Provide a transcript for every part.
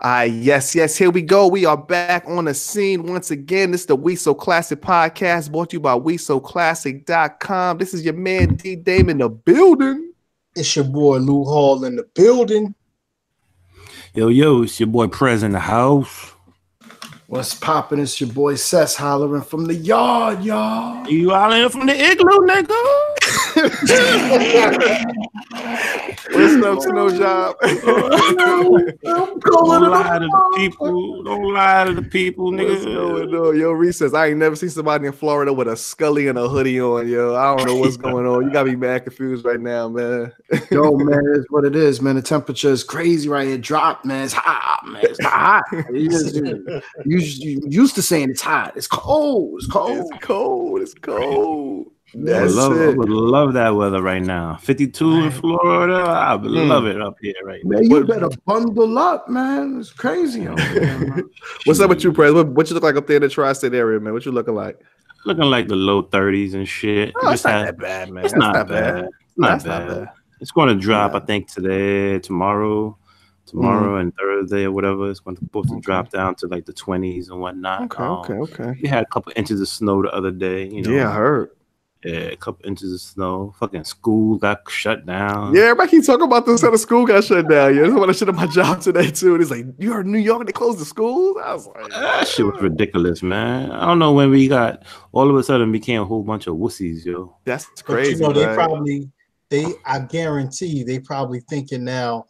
Yes, here we go. We are back on the scene once again. This is the We So Classic podcast brought to you by WeSoClassic.com. This is your man D Dame in the building. It's your boy Lou Hall in the building. Yo, it's your boy Prez in the house. What's poppin'? It's your boy Sess hollering from the yard, y'all. You hollering from the igloo, nigga? What's up, Snow Job? Don't lie to the people. Don't lie to the people, nigga. What's going on? Yo, Recess, I ain't never seen somebody in Florida with a Scully and a hoodie on, yo. I don't know what's going on. You got me mad confused right now, man. Yo, man, it's what it is, man. The temperature is crazy right here. Dropped, man. It's hot, man. It's not hot. You used to saying it's hot. It's cold. It's cold. It's cold. I would love that weather right now. 52 in Florida. I would love it up here right now. Man, you better bundle up, man. It's crazy out there, man. What's up with you, Prez? What you look like up there in the tri-state area, man? What you looking like? Looking like the low 30s and shit. Oh, it's not that bad, man. It's not bad. Not bad. It's going to drop, I think, tomorrow and Thursday or whatever. It's supposed to drop down to like the 20s and whatnot. Okay. We had a couple inches of snow the other day. You know? Yeah, I heard. Yeah, a couple inches of snow. Fucking school got shut down. Yeah, everybody keep talking about this. How the school got shut down. Yeah, that's what I shit at my job today too. And it's like, you heard New York, they closed the schools. I was like, that shit was ridiculous, man. I don't know when we got all of a sudden became a whole bunch of wussies, yo. That's crazy. But, I guarantee they probably thinking now,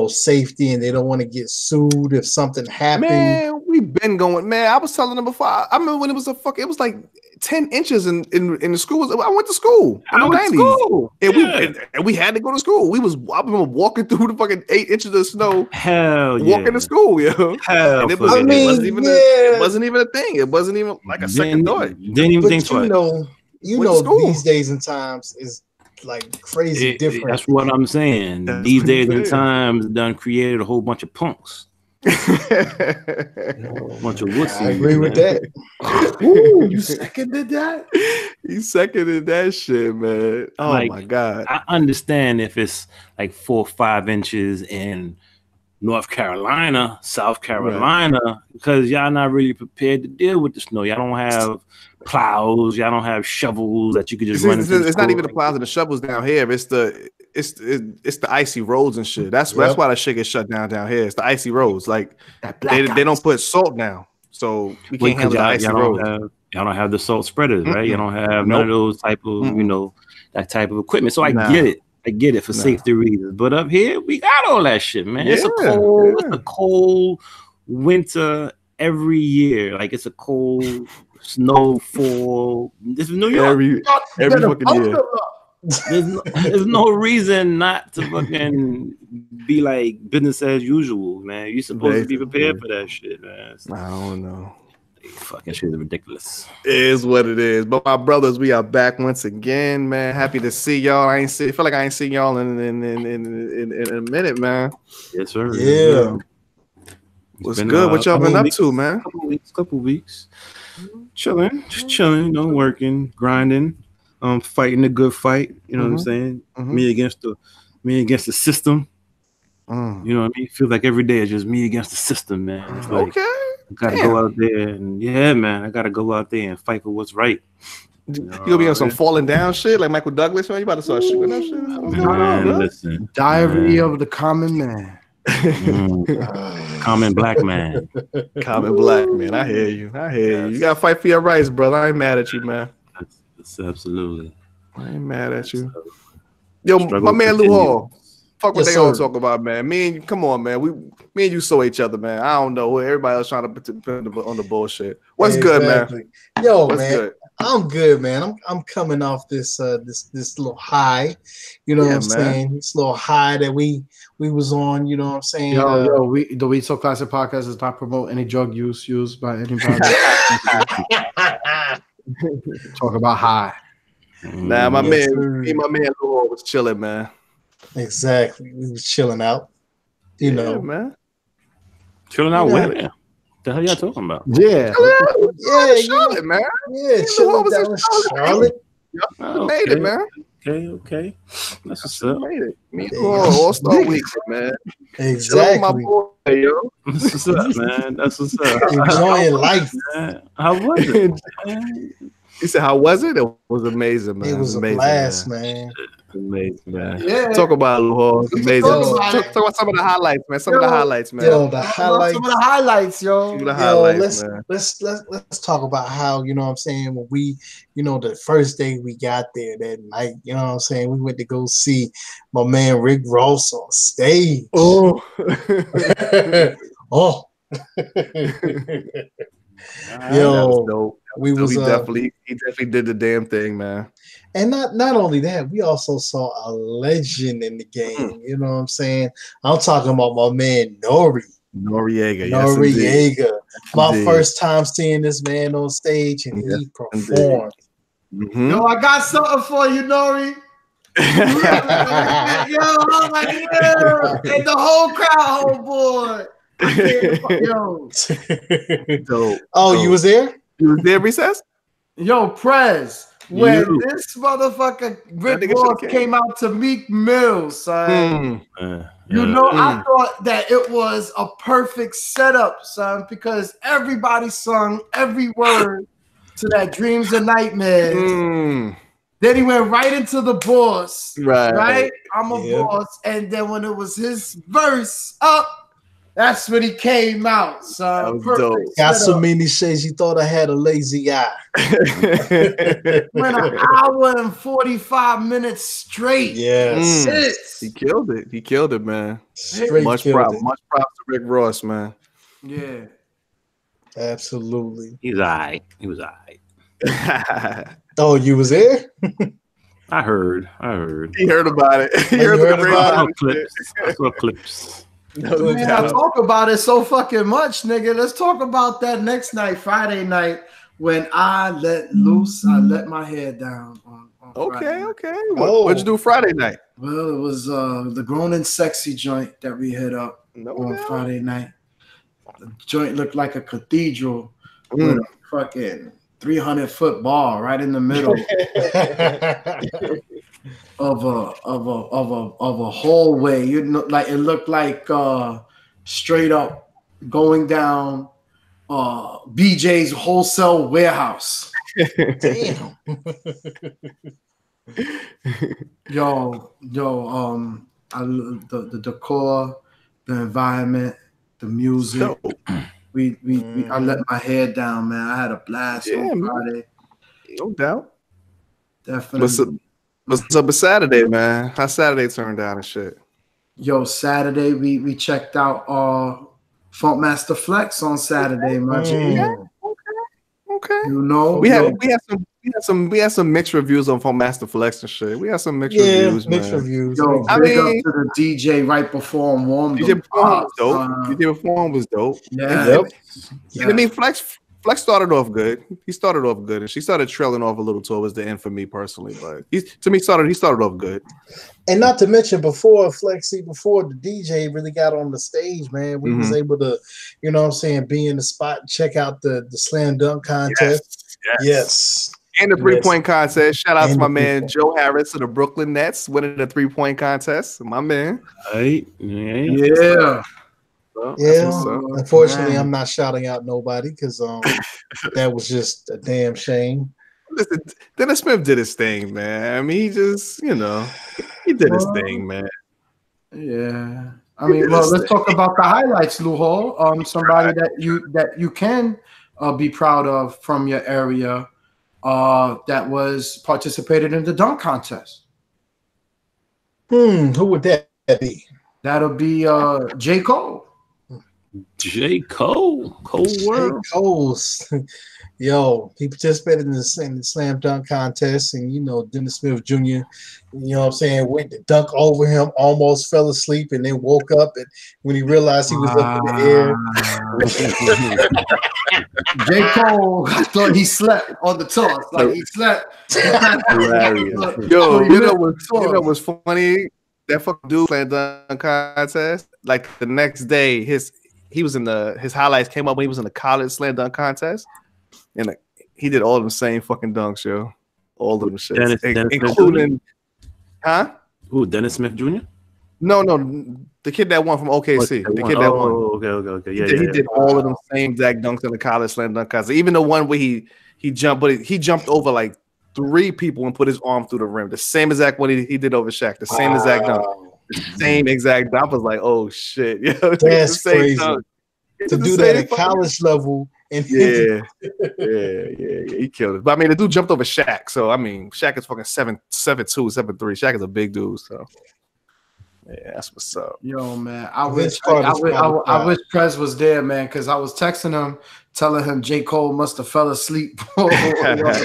safety, and they don't want to get sued if something happened. Man, we've been going. Man, I was telling them before. I remember when it was like 10 inches in the schools. I went to school in the 90s. And we had to go to school. I remember walking through the fucking 8 inches of snow. Walking to school, yo. And it wasn't even a thing. It wasn't even like a second thought. Didn't even think twice. These days and times is like crazy different. That's what I'm saying. These days and times done created a whole bunch of punks. A bunch of wussies. I agree with that. Ooh, you seconded that? You seconded that shit, man. Oh my God. I understand if it's like 4 or 5 inches in North Carolina, South Carolina, because y'all not really prepared to deal with the snow. Y'all don't have plows, y'all don't have shovels that you could just run into. It's not even the plows and the shovels down here. It's the icy roads and shit. That's why the shit gets shut down here. It's the icy roads. Like they don't put salt down, so we can't handle the icy roads. Y'all don't have the salt spreaders, right? You don't have none of those type of that type of equipment. So I get it for safety reasons. But up here, we got all that shit, man. It's a cold winter every year. Like it's a cold snowfall. This is New York. Every fucking year. There's no reason not to fucking be like business as usual, man. You're supposed to be prepared for that shit, man. I don't know. Fucking shit is ridiculous. It is what it is. But my brothers, we are back once again, man. Happy to see y'all. I feel like I ain't seen y'all in a minute, man. Yes, sir. Yeah. What's good? What y'all been up to, man? Couple weeks. Chilling, working, grinding, fighting a good fight. You know what I'm saying? Me against the system. You know what I mean? Feel like every day is just me against the system, man. It's like, I gotta go out there and I gotta go out there and fight for what's right. You gonna be on some falling down shit like Michael Douglas, man? You about to start shooting that shit? Man, listen. Diary of the Common Man. Common black man. Common black man. I hear you. You gotta fight for your rights, brother. I ain't mad at you, man. That's absolutely. I ain't mad at you. Yo, my man Lou Hall. Fuck what they all talk about, man. Me and you, come on, man. Me and you saw each other, man. I don't know. Everybody else trying to put on the bullshit. What's good, man? Yo, man. I'm good, man. I'm coming off this little high. You know what I'm saying? This little high that we was on. You know what I'm saying? The We So Classic podcast does not promote any drug use used by anybody. Talk about high. Nah, my man Lou Hall was chilling, man. Exactly. We was chilling out. You know, man. Chilling out where? The hell y'all talking about? Yeah. Charlotte, man. Yeah, chilling down in Charlotte. Y'all made it, man. Okay. That's what's up. Me all-star week, man. Exactly. Boy, yo. That's what's up, man. That's what's up. Enjoying life. Man. How was it? He said, "How was it? It was amazing, man. It was amazing, a blast, man. Amazing, man. Yeah. Talk about it, amazing. Talk about some of the highlights, man. Some of the highlights, man. Yo, the highlights. Some of the highlights, yo. Some of the highlights, man. Let's talk about how, you know what I'm saying, when we, you know, the first day we got there that night, you know what I'm saying, we went to go see my man Rick Ross on stage. Oh. Oh. Yo, that was dope. We was he definitely did the damn thing, man. And not only that, we also saw a legend in the game. You know what I'm saying? I'm talking about my man Noriega. Yes, my first time seeing this man on stage, and he performed. Yo, I got something for you, Nori. Yo, I'm like, yeah, and the whole crowd, homeboy. Yo, dope. Oh, dope. You was there? You was there, Recess? Yo, Prez. When this motherfucker Rick Ross came out to Meek Mill, son, you know, I thought that it was a perfect setup, son, because everybody sung every word to that Dreams and Nightmares. Then he went right into the boss, right? I'm a boss. And then when it was his verse up, that's when he came out, son. That was dope. Got so many shades you thought I had a lazy eye. Went an hour and 45 minutes straight. Yes. He killed it. He killed it, man. Much props to Rick Ross, man. Yeah. Absolutely. He was all right. Oh, you was there? I heard. He heard about it. He heard about it. I saw clips. Man, I talk about it so fucking much, nigga. Let's talk about that next night, Friday night, when I let loose. I let my hair down on Okay. What'd you do Friday night? Well, it was the Grown and Sexy joint that we hit up on Friday night. The joint looked like a cathedral with a fucking 300-foot bar right in the middle of a hallway. You know, like it looked like straight up going down BJ's wholesale warehouse. Damn. Yo, the decor, the environment, the music. I let my hair down, man. I had a blast on Friday. No doubt. Definitely. What's up with Saturday, man? How Saturday turned out and shit? Yo, Saturday we checked out Funkmaster Flex on Saturday, man. Yeah. Okay. You know, we had some mixed reviews on Funkmaster Flex and shit. We had some mixed reviews, man. Mixed reviews. Yo, big up to the DJ right before him warmed DJ perform was dope. Yeah. I mean, Flex started off good. He started off good, and she started trailing off a little towards the end for me personally. But he started off good. And not to mention before the DJ really got on the stage, man, we was able to, you know what I'm saying, be in the spot, check out the slam dunk contest. Yes. And the 3-point contest. Shout out to my man Joe Harris of the Brooklyn Nets winning the 3-point contest. My man. Right. Yeah. Unfortunately, I'm not shouting out nobody because that was just a damn shame. Listen, Dennis Smith did his thing, man. I mean, he just, he did his thing, man. Yeah. I mean, let's talk about the highlights, Luho. Somebody that you can be proud of from your area that was participated in the dunk contest. Who would that be? That'll be J. Cole. J. Cole. World. Cole's. Yo, he participated in the slam dunk contest, and Dennis Smith Jr., you know what I'm saying, went to dunk over him, almost fell asleep, and then woke up, and when he realized he was up in the air. J. Cole, I thought he slept on the toss. Like he slept. Yo, you know what's funny? That fucking dude playing dunk contest. Like the next day, his highlights came up when he was in the college slam dunk contest. And he did all of the same fucking dunks, yo. All of them shit. Huh? Who? Dennis Smith Jr.? No, the kid that won from OKC. The kid that won. Okay. Yeah, he did all of them same exact dunks in the college slam dunk contest. Even the one where he jumped, but he jumped over like 3 people and put his arm through the rim. The same exact one he did over Shaq. The same exact dunk. The same exact dunk. I was like, oh shit, that's crazy. To do that at college level. And yeah, he killed it. But I mean, the dude jumped over Shaq. So I mean, Shaq is fucking 7'2", 7'3". Shaq is a big dude. So yeah, that's what's up. Yo, man, I wish Treys was there, man, because I was texting him, telling him J. Cole must have fell asleep, and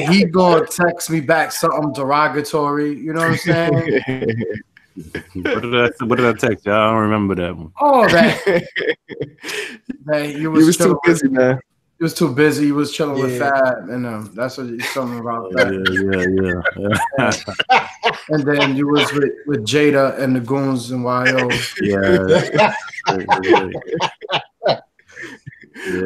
he gonna text me back something derogatory. You know what I'm saying? What did I text you? I don't remember that one. Oh, that he was too busy, man. He was too busy. He was chilling with Fab, and that's what he's talking about. Yeah. And then you was with Jada and the Goons and YO. Yeah.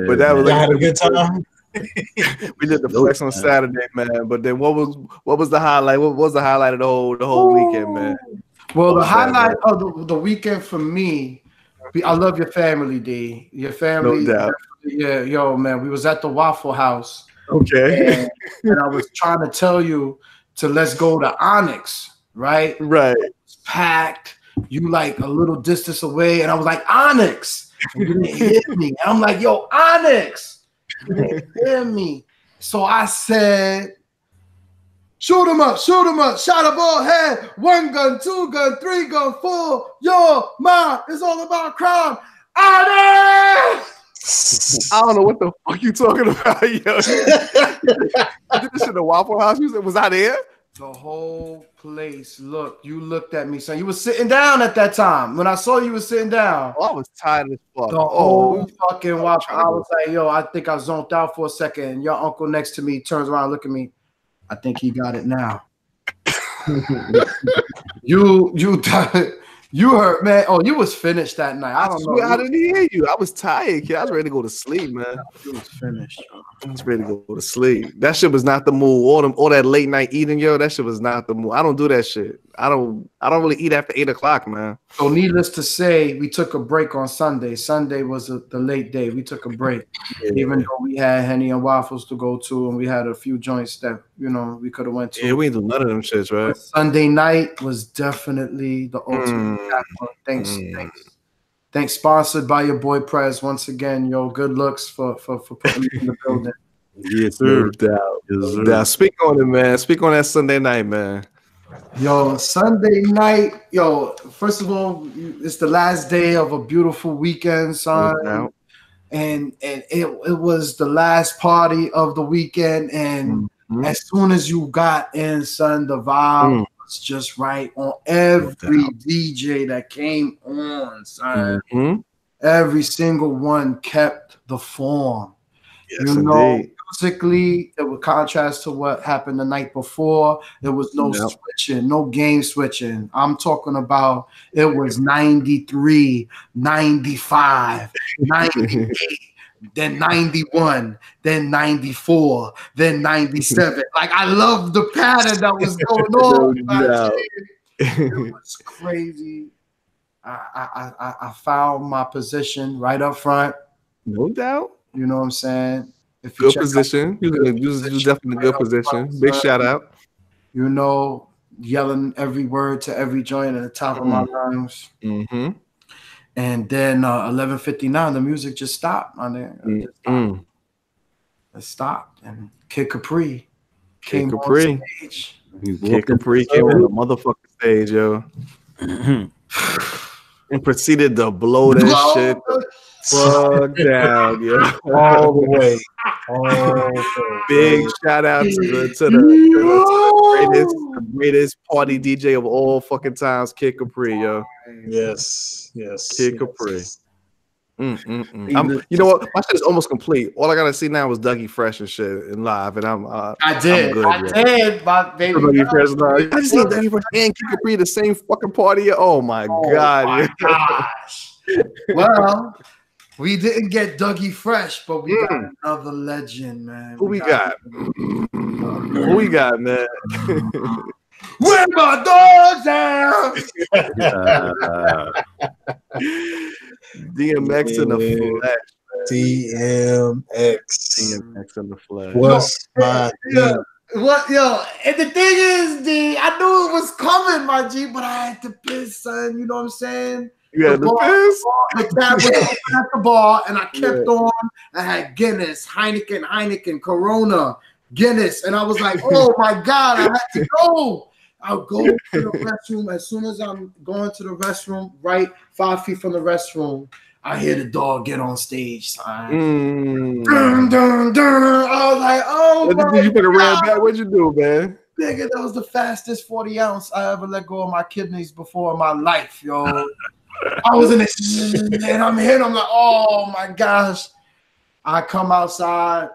But that was had a good time. We did the flex on Saturday, man. But then what was the highlight? What was the highlight of the whole weekend, man? Well, the highlight of the weekend for me, I love your family, D. Your family, no doubt. Yeah, yo, man. We was at the Waffle House. Okay. And I was trying to tell you to let's go to Onyx, right? Right. Packed. You like a little distance away, and I was like, Onyx. And you didn't hit me. And I'm like, yo, Onyx. You didn't hear me. So I said, shoot him up, shot a ball head, 1 gun, 2 gun, 3 gun, 4. Yo, ma, it's all about crime. Onyx! I don't know what the fuck you talking about, yo. I did this in the Waffle House. Was I there? The whole place. Look, you looked at me, son. You was sitting down at that time. When I saw you was sitting down. Oh, I was tired as fuck. The whole fucking Waffle. I was like, yo, I think I zoned out for a second. And your uncle next to me turns around and look at me. I think he got it now. You heard, man. Oh, you was finished that night. I don't know. I didn't hear you. I was tired, kid. I was ready to go to sleep, man. You was finished. I was ready to go to sleep. That shit was not the move. All that late night eating, yo. That shit was not the move. I don't do that shit. I don't really eat after 8 o'clock, man. So needless to say, we took a break on Sunday. Sunday was the late day. We took a break, even though we had Henny and Waffles to go to, and we had a few joints that we could have went to. Yeah, we didn't do none of them shits, right? But Sunday night was definitely the ultimate. Thanks. Sponsored by your boy Prez once again. Yo, good looks for putting me in the building. Yes, sir. No doubt. Speak on it, man. Speak on that Sunday night, man. Yo, Sunday night. Yo, first of all, it's the last day of a beautiful weekend, son. No and it was the last party of the weekend. And as soon as you got in, son, the vibe was just right on every DJ that came on, son. Every single one kept the form. Yes, indeed. Musically, it would contrast to what happened the night before. There was no switching, no game switching. I'm talking about it was 93, 95, 98, then 91, then 94, then 97. Like, I love the pattern that was going on. It was crazy. I found my position right up front. No doubt. You know what I'm saying? If you good position. You're definitely in a good position. Big shout out. You know, yelling every word to every joint at the top of my lungs. And then 11:59, the music just stopped. It stopped. And Kid Capri came on stage. Kid Capri came on the motherfucking stage, yo. And proceeded to blow that shit fuck down, yo. All the way. Big shout out to the greatest party DJ of all fucking times, Kid Capri, yo. Yes. Kid Capri. You know what? My shit is almost complete. All I gotta see now is Dougie Fresh and shit in live, and I did, my baby. Dougie Fresh live. I just see Dougie Fresh and Kid Capri the same fucking party. Oh my god! My gosh. Well, we didn't get Dougie Fresh, but we got another legend, man. Who we got? Who we got, man? Where my dogs at? DMX in the flesh. DMX in the flesh. What's my name? What, yo? And the thing is, D, I knew it was coming, my G, but I had to piss, son. You know what I'm saying? You had to piss? The cat was at the bar, and I kept on. I had Guinness, Heineken, Corona, Guinness, and I was like, oh my God, I had to go. I'll go to the restroom. As soon as I'm going to the restroom, right 5 feet from the restroom, I hear the dog get on stage, son. Dun, dun, dun. I was like, oh, what you fucking ran back? What'd you do, man? Nigga, that was the fastest 40 ounce I ever let go of my kidneys before in my life, yo. I was in it, and I'm hitting. I'm like, oh my gosh. I come outside.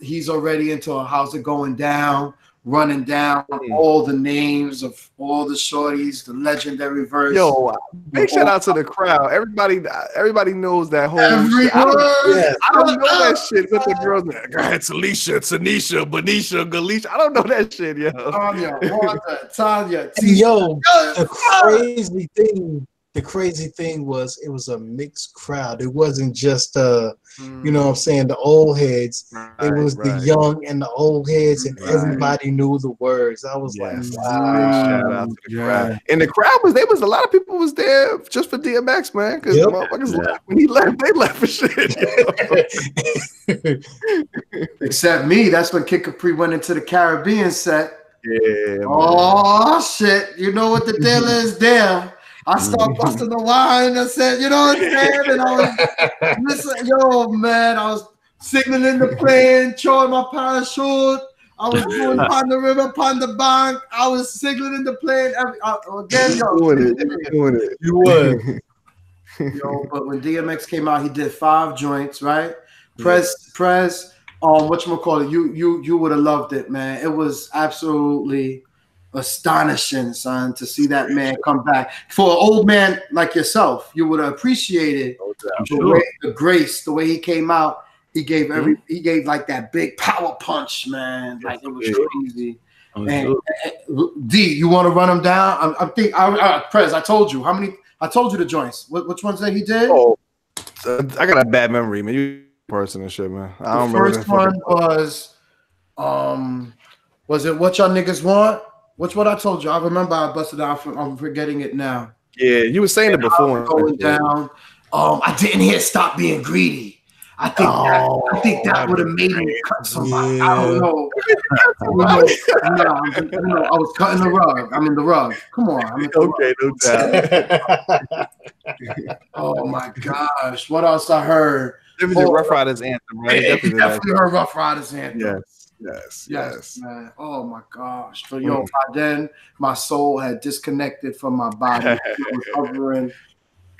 He's already into how's it going down, running down all the names of all the shorties, the legendary verse. Yo, big shout out to the crowd. Everybody knows that whole shit. I don't know that shit with the girls. Go ahead, Talisha, Tanisha, Benisha, Galisha. I don't know that shit, yo. Tanya. Yo, the crazy thing was it was a mixed crowd. It wasn't just you know what I'm saying, the old heads. It was the young and the old heads, and everybody knew the words. I was like, wow. Shout out to the crowd. And the crowd was a lot of people was there just for DMX, man. Because motherfuckers left. When he left, they left for shit. Except me. That's when Kid Capri went into the Caribbean set. Yeah. Oh shit. You know what the deal is there. I started busting the wine. I said, you know what I'm saying? And I was listen, yo, man, I was signaling the plane, showing my parachute. I was doing upon the river, upon the bank. I was signaling the plane. Doing it. You would. Yo, but when DMX came out, he did 5 joints, right? Press. Whatchamacallit, you would have loved it, man. It was absolutely astonishing, son, to see that man come back. For an old man like yourself, you would have appreciated the grace, the way he came out. He gave he gave like that big power punch, man. Like it was crazy. And D, you want to run him down? Prez, I told you how many. I told you the joints. Which ones that he did? Oh, I got a bad memory, man. You person and shit, man. I don't remember. The first one was it What Y'all Niggas Want? Which one I told you? I remember I busted out. I'm forgetting it now. Yeah, you were saying it before. Going down. I didn't hear Stop Being Greedy. I think that would have made me cut somebody. I don't know. I was cutting the rug. I'm in the rug. Come on. Okay, no doubt. Oh my gosh. What else I heard? Definitely Rough Riders anthem, right? Definitely heard Rough Riders anthem. Yes, man. Oh my gosh. So by then my soul had disconnected from my body. It was hovering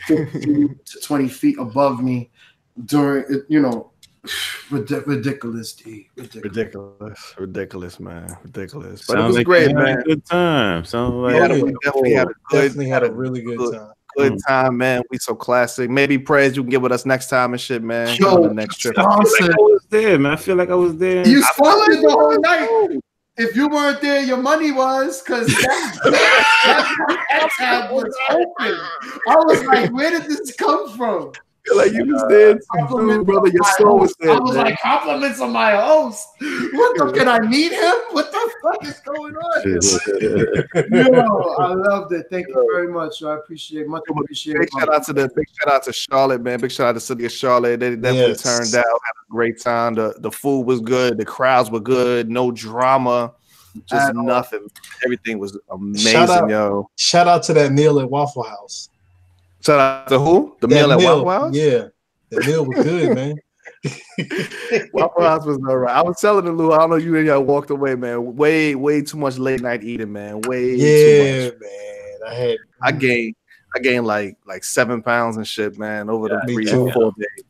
15 to 20 feet above me during, ridiculous, D. Ridiculous, man. Ridiculous. But Sounds it was like great, man. Good time. Sounds like definitely had a really good time. Good time, man. We so classic. Maybe Prez you can get with us next time and shit, man. Yo, on the next trip. I was there, man. I feel like I was there. You sponsored the whole night. If you weren't there, your money was, because that tab was open. I was like, where did this come from? Like you was there too, brother. Your soul was there. I was like, compliments on my host. What the? Can I meet him? What the fuck is going on? Yo, I loved it. Thank you very much. I appreciate much. Big shout out to Charlotte, man. Big shout out to the city of Charlotte. They definitely turned out. Had a great time. The food was good. The crowds were good. No drama. Just nothing. Everything was amazing, yo. Shout out to that meal at Waffle House. Shout out to who? The meal at Waffle House? Yeah. The meal was good, man. Waffle House was all right. I was telling Lou, I don't know, you and y'all walked away, man. Way too much late night eating, man. Way too much. Man. I gained like 7 pounds and shit, man, over the 3 or 4 days.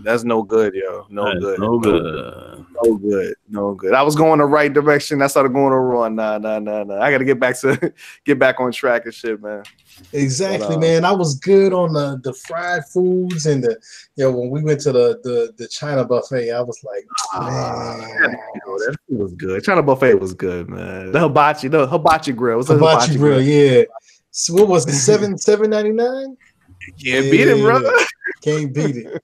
That's no good, yo. No good. No good, no good. I was going the right direction. I started going wrong. Nah. I got to get back on track and shit, man. Exactly, man. I was good on the fried foods and when we went to the China buffet, I was like, man, that was good. China buffet was good, man. The hibachi grill. Was hibachi grill, yeah. So what was it? $7.99? Can't beat it, brother. Can't beat it.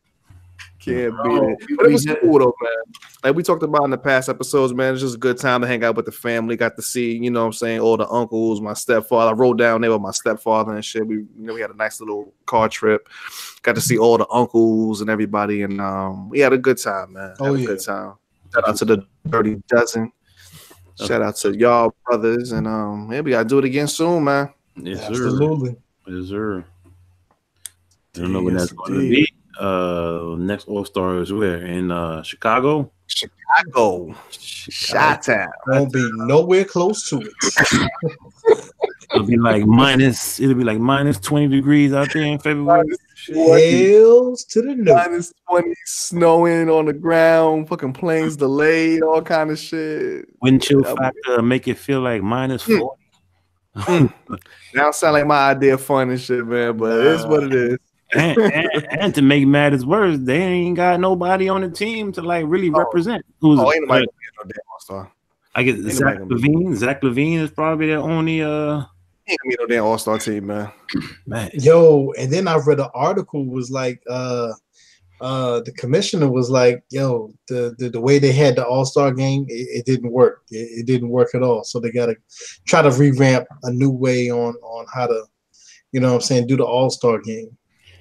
Can't beat it. But it was cool though, man. Like we talked about in the past episodes, man. It's just a good time to hang out with the family. Got to see, you know what I'm saying, all the uncles, my stepfather. I rode down there with my stepfather and shit. We had a nice little car trip. Got to see all the uncles and everybody, and we had a good time, man. Good time. Shout out to the Dirty Dozen. Shout out to y'all brothers, and we gotta do it again soon, man. Yes, absolutely. Yes, sir. I don't know when that's going to be. Next All-Star is where? In Chicago? Chicago. Chi-town. Won't be nowhere close to it. It'll be like minus 20 degrees out there in February. Hells to the no. Minus 20, snowing on the ground, fucking planes delayed, all kind of shit. Wind chill factor make it feel like minus 40. Now sound like my idea of fun and shit, man, but it's what it is. and to make matters worse, they ain't got nobody on the team to like really represent. Ain't nobody gonna be no damn All-Star. I guess Zach Levine. Zach Levine is probably the only ain't gonna be no damn All-Star team, man. Yo, and then I read an article was like the commissioner was like, yo, the way they had the All-Star game, it didn't work. It didn't work at all. So they gotta try to revamp a new way on how to, you know what I'm saying, do the All-Star game.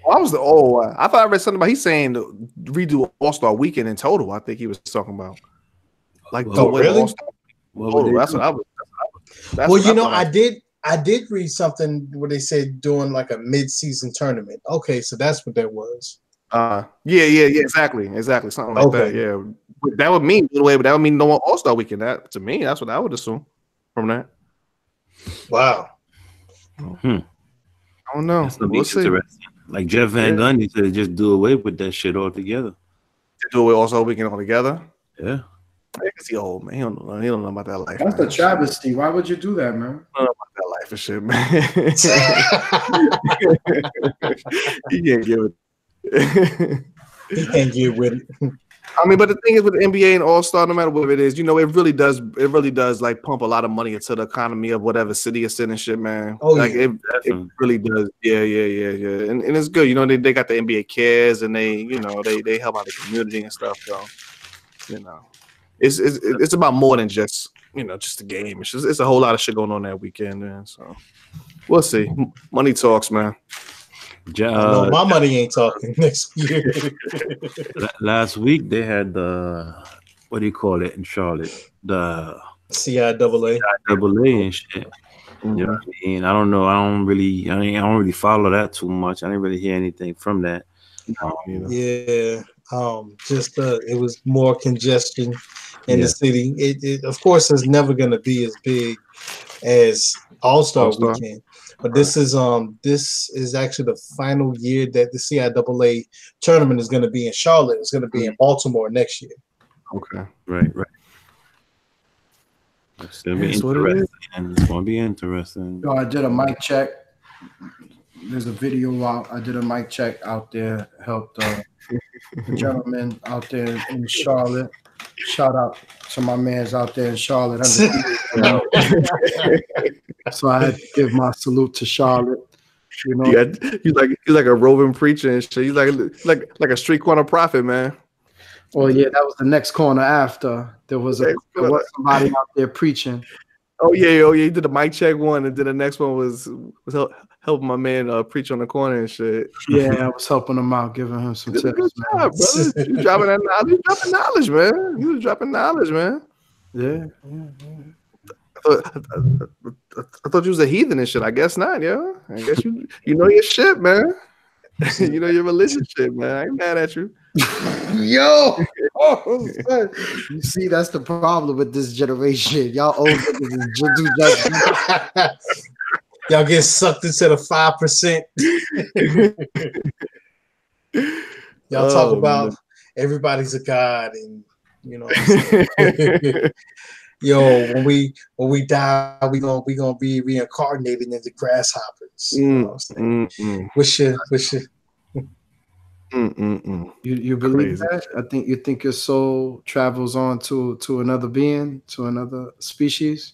Well, I thought I read something about he's saying to redo All-Star weekend in total. I think he was talking about like really? That's what I was. Well, you know, I did read something where they said doing like a mid-season tournament. Okay, so that's what that was. Yeah, exactly, something like that. Yeah, that would mean but that would mean no All-Star weekend. That to me, that's what I would assume from that. Wow. I don't know. We'll see. Like Jeff Van Gundy said, just do away with that shit altogether. Do away All-Star weekend altogether. Yeah. I guess he old, man. He don't know about that life. That's a travesty. Why would you do that, man? I don't know about that life and shit, man. He can't give it. He can't get with it. I mean, but the thing is with the NBA and All-Star, no matter what it is, you know, it really does like pump a lot of money into the economy of whatever city it's in and shit, man. Oh, like yeah. it really does. Yeah. And it's good. You know, they got the NBA Cares and they help out the community and stuff. So, you know, it's about more than just, you know, just the game. It's a whole lot of shit going on that weekend, man. So we'll see. Money talks, man. No, my money ain't talking next year. Last week they had the what do you call it in Charlotte? The CIAA and shit. You know what I mean? I don't know. I don't really follow that too much. I didn't really hear anything from that. Yeah. Just it was more congestion in the city. It of course is never gonna be as big as All-Star weekend. But this is actually the final year that the CIAA tournament is going to be in Charlotte. It's going to be in Baltimore next year. Okay, right. It's going to be interesting. It's going to be interesting. So I did a mic check. There's a video out. I did a mic check out there. Helped the gentleman out there in Charlotte. Shout out to my mans out there in Charlotte. So I had to give my salute to Charlotte. You know, he's like a roving preacher and shit. He's like a street corner prophet, man. Well, yeah, that was the next corner after. There was somebody out there preaching. Oh yeah. He did the mic check one, and then the next one was helping my man preach on the corner and shit. Yeah, I was helping him out, giving him some tips. Good job, brother. You dropping that knowledge? You dropping knowledge, man. You was dropping knowledge, man. Yeah. I thought you was a heathen and shit. I guess not, yo. I guess you know your shit, man. You know your religion shit, man. I ain't mad at you. Yo, you see, that's the problem with this generation. Y'all old niggas y'all get sucked into the 5%. Y'all talk about everybody's a god and You know what I'm saying? Yo, when we die, we gonna be reincarnated into grasshoppers. You know what I'm saying? Wish you. You believe that? You think your soul travels on to another being, to another species?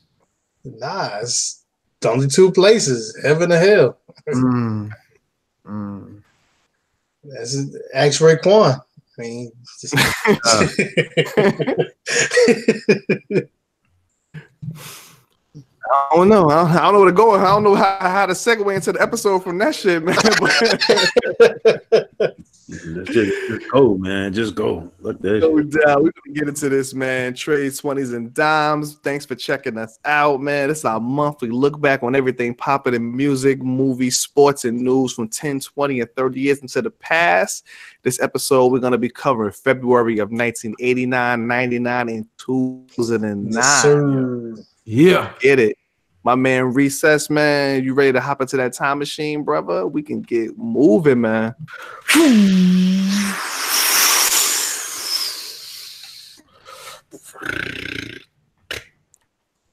Nah, it's only two places: heaven or hell. That's ask Raekwon. I mean, I don't know. I don't know where to go. I don't know how to segue into the episode from that shit, man. Just go, man. Just go. Look that no doubt. We're gonna get into this, man. Treys, 20s, and dimes. Thanks for checking us out, man. This is our monthly look back on everything popping in music, movies, sports, and news from 10, 20, and 30 years into the past. This episode, we're gonna be covering February of 1989, 99, and 2009. Yes, sir. Yeah. Get it. My man Recess, man. You ready to hop into that time machine, brother? We can get moving, man.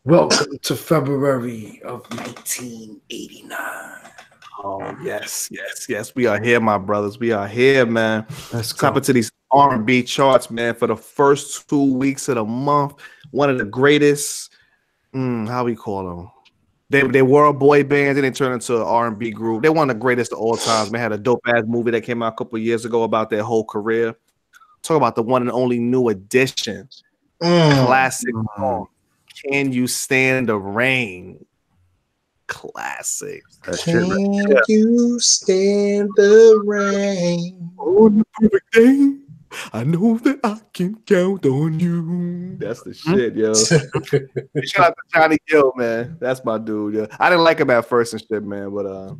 Welcome to February of 1989. Oh, yes. We are here, my brothers. We are here, man. Let's hop into these R&B charts, man, for the first 2 weeks of the month. One of the greatest, how we call them? They were a boy band, then they turned into an R&B group. They're one of the greatest of all times. Man, had a dope-ass movie that came out a couple of years ago about their whole career. Talk about the one and only New Edition. Classic song. Can You Stand the Rain? Classic. Can you stand the rain? Oh, the perfect day. I know that I can count on you. That's the shit, yo. Shout out to Johnny Gill, man. That's my dude, yo. I didn't like him at first and shit, man, but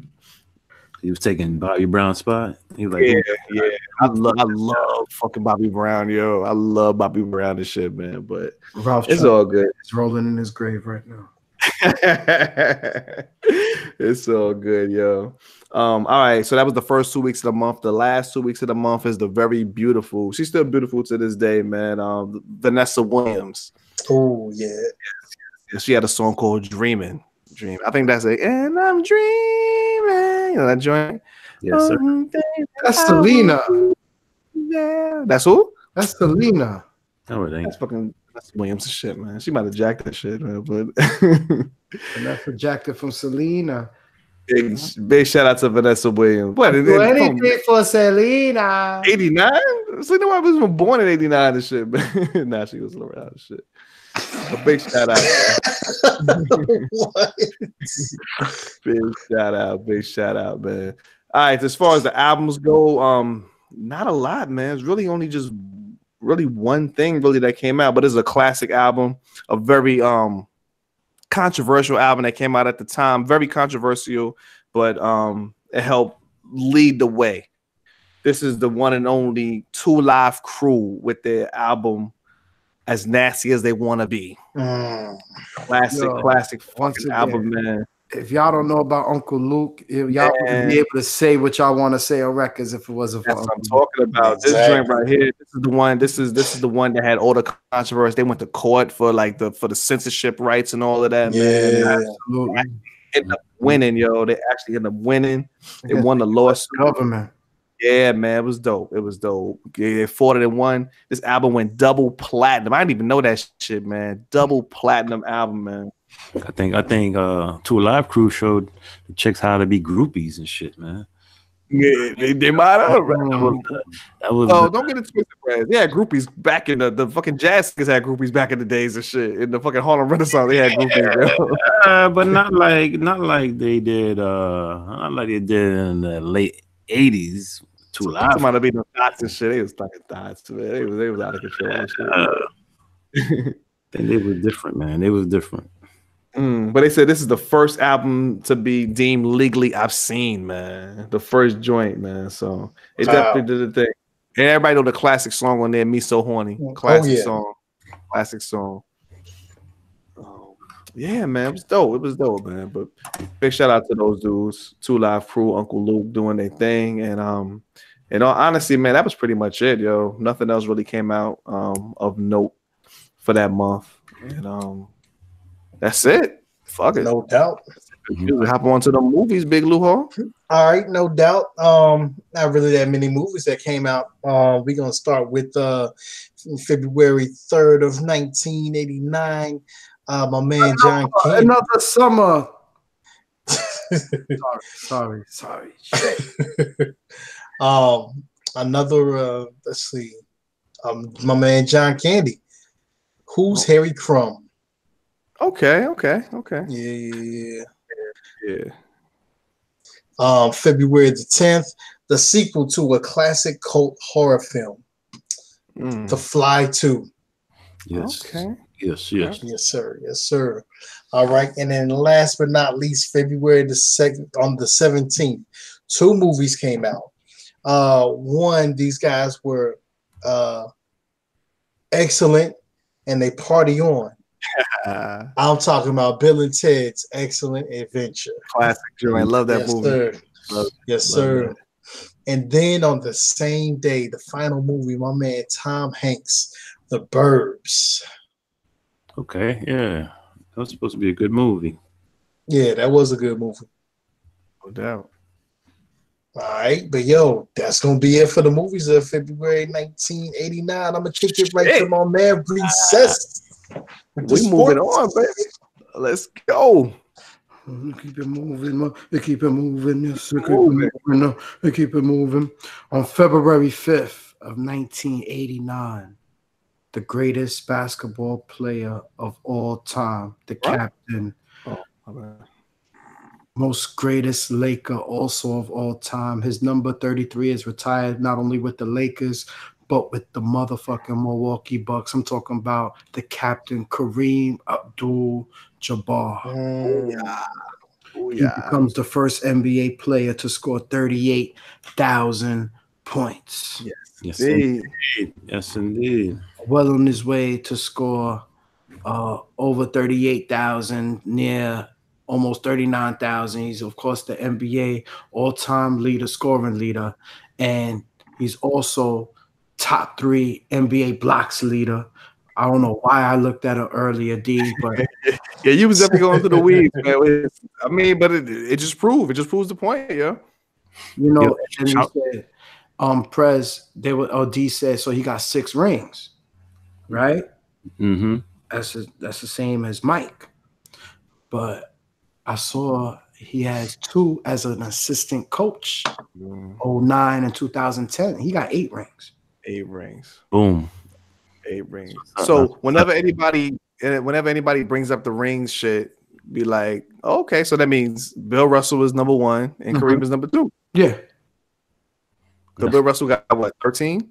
he was taking Bobby Brown's spot. He was like, yeah. I love fucking Bobby Brown, yo. I love Bobby Brown and shit, man. But it's all good. He's rolling in his grave right now. It's all good, yo. All right, so that was the first 2 weeks of the month. The last 2 weeks of the month is the very beautiful. She's still beautiful to this day, man. Vanessa Williams. Oh yeah. She had a song called "Dreaming." I think that's it. And I'm dreaming. You know that joint? Yes, sir. That's Selena. Yeah, that's who? That's Selena. No, it ain't. That's fucking Vanessa Williams and shit, man. She might have jacked that shit, man. But Vanessa jacked it from Selena. Big shout out to Vanessa Williams. What? Do anything for Selena. 89? Selena Williams was born in 89 and shit, but nah, she was around and shit. A big shout out. What? Big shout out, man. All right, as far as the albums go, not a lot, man. It's really only just really one thing really that came out, but it's a classic album, a very controversial album that came out at the time, very controversial, but it helped lead the way. This is the one and only Two Live Crew with their album As Nasty as They Want to Be. Classic fucking album, man. If y'all don't know about Uncle Luke, if y'all wouldn't be able to say what y'all want to say on records if it wasn't for That's what I'm talking about. Exactly. This joint right here, this is the one. This is the one that had all the controversy. They went to court for for the censorship rights and all of that. Yeah, man. Absolutely. Ended up winning, yo. They actually ended up winning. They won the lawsuit. Government. Yeah, man, it was dope. They fought it and won. This album went double platinum. I didn't even know that shit, man. Double platinum album, man. I think Two Live Crew showed the chicks how to be groupies and shit, man. Yeah, they might have. Don't get it twisted, man. Yeah, groupies back in the fucking jazz niggas had groupies back in the days and shit. In the fucking Harlem Renaissance, they had groupies, but not like they did. Not like they did in the late '80s. Two Live. Might have been the thoughts and shit. They was fucking thoughts, man. They was out of control and shit. I think they were different, man. They was different. But they said this is the first album to be deemed legally obscene, man. The first joint, man. So it definitely did the thing. And everybody know the classic song on there, "Me So Horny." Classic song. Oh, yeah, man. It was dope, man. But big shout out to those dudes, Two Live Crew, Uncle Luke doing their thing. And In all honesty, man, that was pretty much it, yo. Nothing else really came out of note for that month, and that's it. Fuck it, no doubt. Hop on to the movies, Big Lou Hall. All right, no doubt. Not really that many movies that came out. We're gonna start with February 3rd of 1989. My man John Candy. Another summer. sorry. Another let's see. My man John Candy. Who's Harry Crumb? Okay. Yeah. Yeah. February the 10th, the sequel to a classic cult horror film, The Fly 2. Yes. Okay. Yes, sir. All right, and then last but not least, February the 2nd, on the 17th, two movies came out. One, these guys were excellent, and they party on. I'm talking about Bill and Ted's Excellent Adventure. Classic joint. I love that movie. Yes, sir. And then on the same day, the final movie, my man Tom Hanks, The Burbs. Okay, yeah. That was supposed to be a good movie. Yeah, that was a good movie. No doubt. All right, but yo, that's gonna be it for the movies of February 1989. I'm gonna kick it right to my man Recess. We moving on, baby. Let's go. Keep it moving. They keep it moving. Yes, they keep it moving. On February 5th of 1989, the greatest basketball player of all time, the captain, most greatest Laker also of all time. His number 33 is retired not only with the Lakers, but with the motherfucking Milwaukee Bucks. I'm talking about the captain, Kareem Abdul-Jabbar. He becomes the first NBA player to score 38,000 points. Yes, indeed. Yes, indeed. Well on his way to score over 38,000, near almost 39,000. He's, of course, the NBA all-time leader, scoring leader, and he's also top 3 NBA blocks leader. I don't know why I looked at it earlier, D, but yeah, you was definitely going through the weeds, man. I mean, but it just proves the point, yeah. You know, and he said, Prez, D said, so he got 6 rings, right? Mm-hmm. That's the same as Mike, but I saw he has 2 as an assistant coach, 09 and 2010. He got 8 rings. 8 rings. Boom. 8 rings. So whenever anybody brings up the rings shit, be like, oh, okay, so that means Bill Russell is number 1 and Kareem is number 2. Yeah. So Bill Russell got what, 13?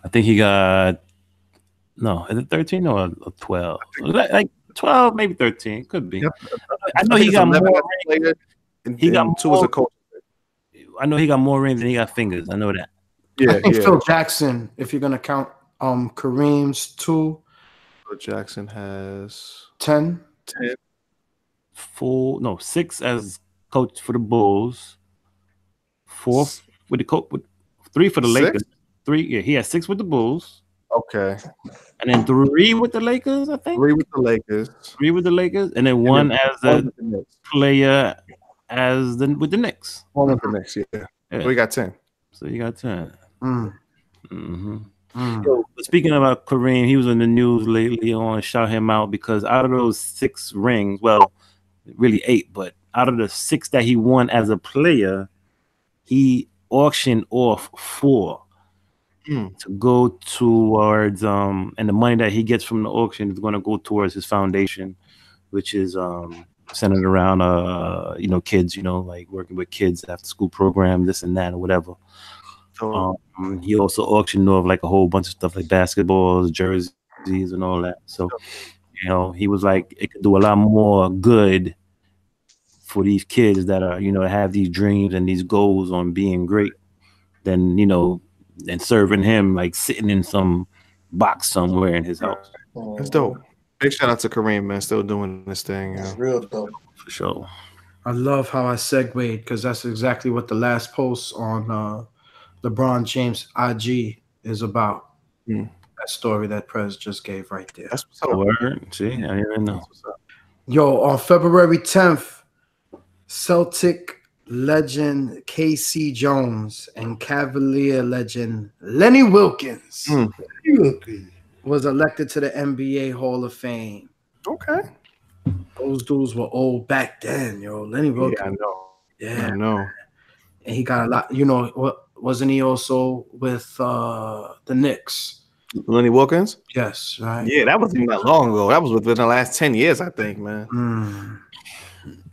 I think he got is it 13 or 12? Like 12, maybe 13. Could be. Yep. I know he got more rings. He got 2 as a coach. I know he got more rings than he got fingers. I know that. Yeah, I think Phil Jackson, if you're gonna count Kareem's 2. Phil Jackson has 10. 6 as coach for the Bulls. 4 with the coach, with 3 for the Lakers. 3, yeah, he has 6 with the Bulls. Okay. And then 3 with the Lakers, I think. 3 with the Lakers. 3 with the Lakers, and then 1 as a player with the Knicks. 1 with the Knicks, yeah. We got 10. So you got 10. So, speaking about Kareem, he was in the news lately. I want to shout him out because out of those 6 rings, well, really 8, but out of the 6 that he won as a player, he auctioned off 4 to go towards and the money that he gets from the auction is going to go towards his foundation, which is centered around kids, like working with kids after school program, this and that or whatever. He also auctioned off like a whole bunch of stuff like basketballs, jerseys, and all that. So he was like, it could do a lot more good for these kids that are have these dreams and these goals on being great than than serving him like sitting in some box somewhere in his house. That's dope. Big shout out to Kareem, man, still doing this thing. It's real dope. For sure. I love how I segued because that's exactly what the last post on LeBron James IG is about. That story that Prez just gave right there. That's what's up. Word. See, I didn't even know. Yo, on February 10th, Celtic legend Casey Jones and Cavalier legend Lenny Wilkins was elected to the NBA Hall of Fame. Okay. Those dudes were old back then, yo. Lenny Wilkins. Yeah, I know. Yeah, I know. And he got a lot, wasn't he also with the Knicks? Lenny Wilkins? Yes, right. Yeah, that wasn't that long ago. That was within the last 10 years, I think, man.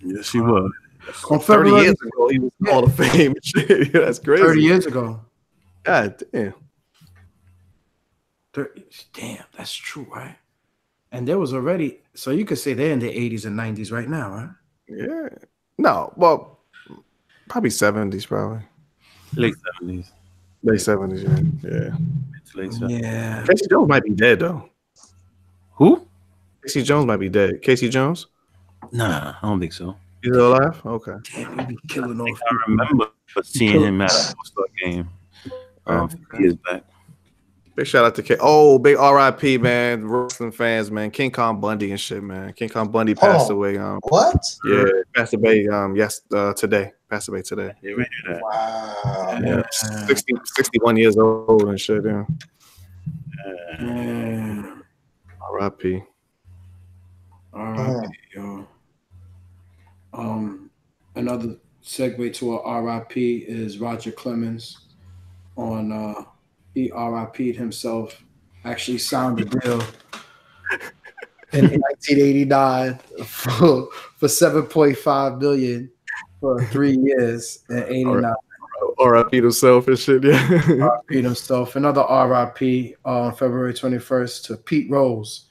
Yes, he was. On 30 years ago, he was in Hall of Fame. Shit, that's crazy. 30 years ago. God damn. 30, damn, that's true, right? And there was already, so you could say they're in the 80s and 90s right now, right? Yeah. No, well, probably 70s, probably. Late 70s. Late 70s, yeah. Late 70s. Yeah. Casey Jones might be dead, though. Who? Casey Jones might be dead. Casey Jones? Nah, I don't think so. He's still alive? Okay. Damn, he be killing off. I remember seeing him at a All-Star game years back. Big shout out to big RIP, man. Wrestling fans, man. King Kong Bundy and shit, man. King Kong Bundy passed away. What? Yeah, passed away. Today. Passed away today. Yeah, we knew that. Wow. Yeah, 61 years old and shit. Yeah. RIP. RIP, yo. Another segue to a RIP is Roger Clemens on he RIP'd himself, actually signed a deal in 1989 for $7.5 million for 3 years in 89. RIP himself and shit, yeah. RIP himself. Another RIP on February 21st to Pete Rose.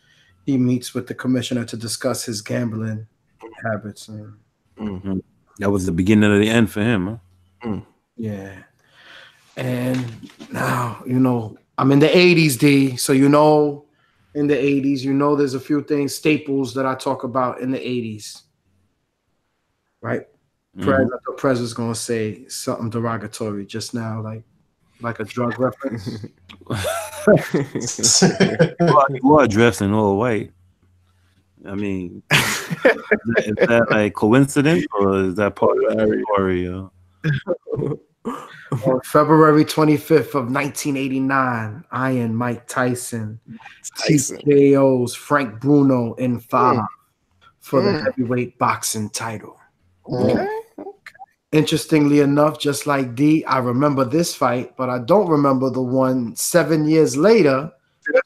He meets with the commissioner to discuss his gambling habits. That was the beginning of the end for him, huh? Yeah. And now, I'm in the 80s, D. So, in the 80s, there's a few things, staples that I talk about in the 80s. Right? I thought Prez was going to say something derogatory just now, like a drug reference. You are dressed in all white. I mean, is that like coincidence or is that part of the story? On February 25th of 1989, Iron Mike Tyson TKO's Frank Bruno in 5 for the heavyweight boxing title. Okay. Interestingly enough, just like D, I remember this fight, but I don't remember the one 7 years later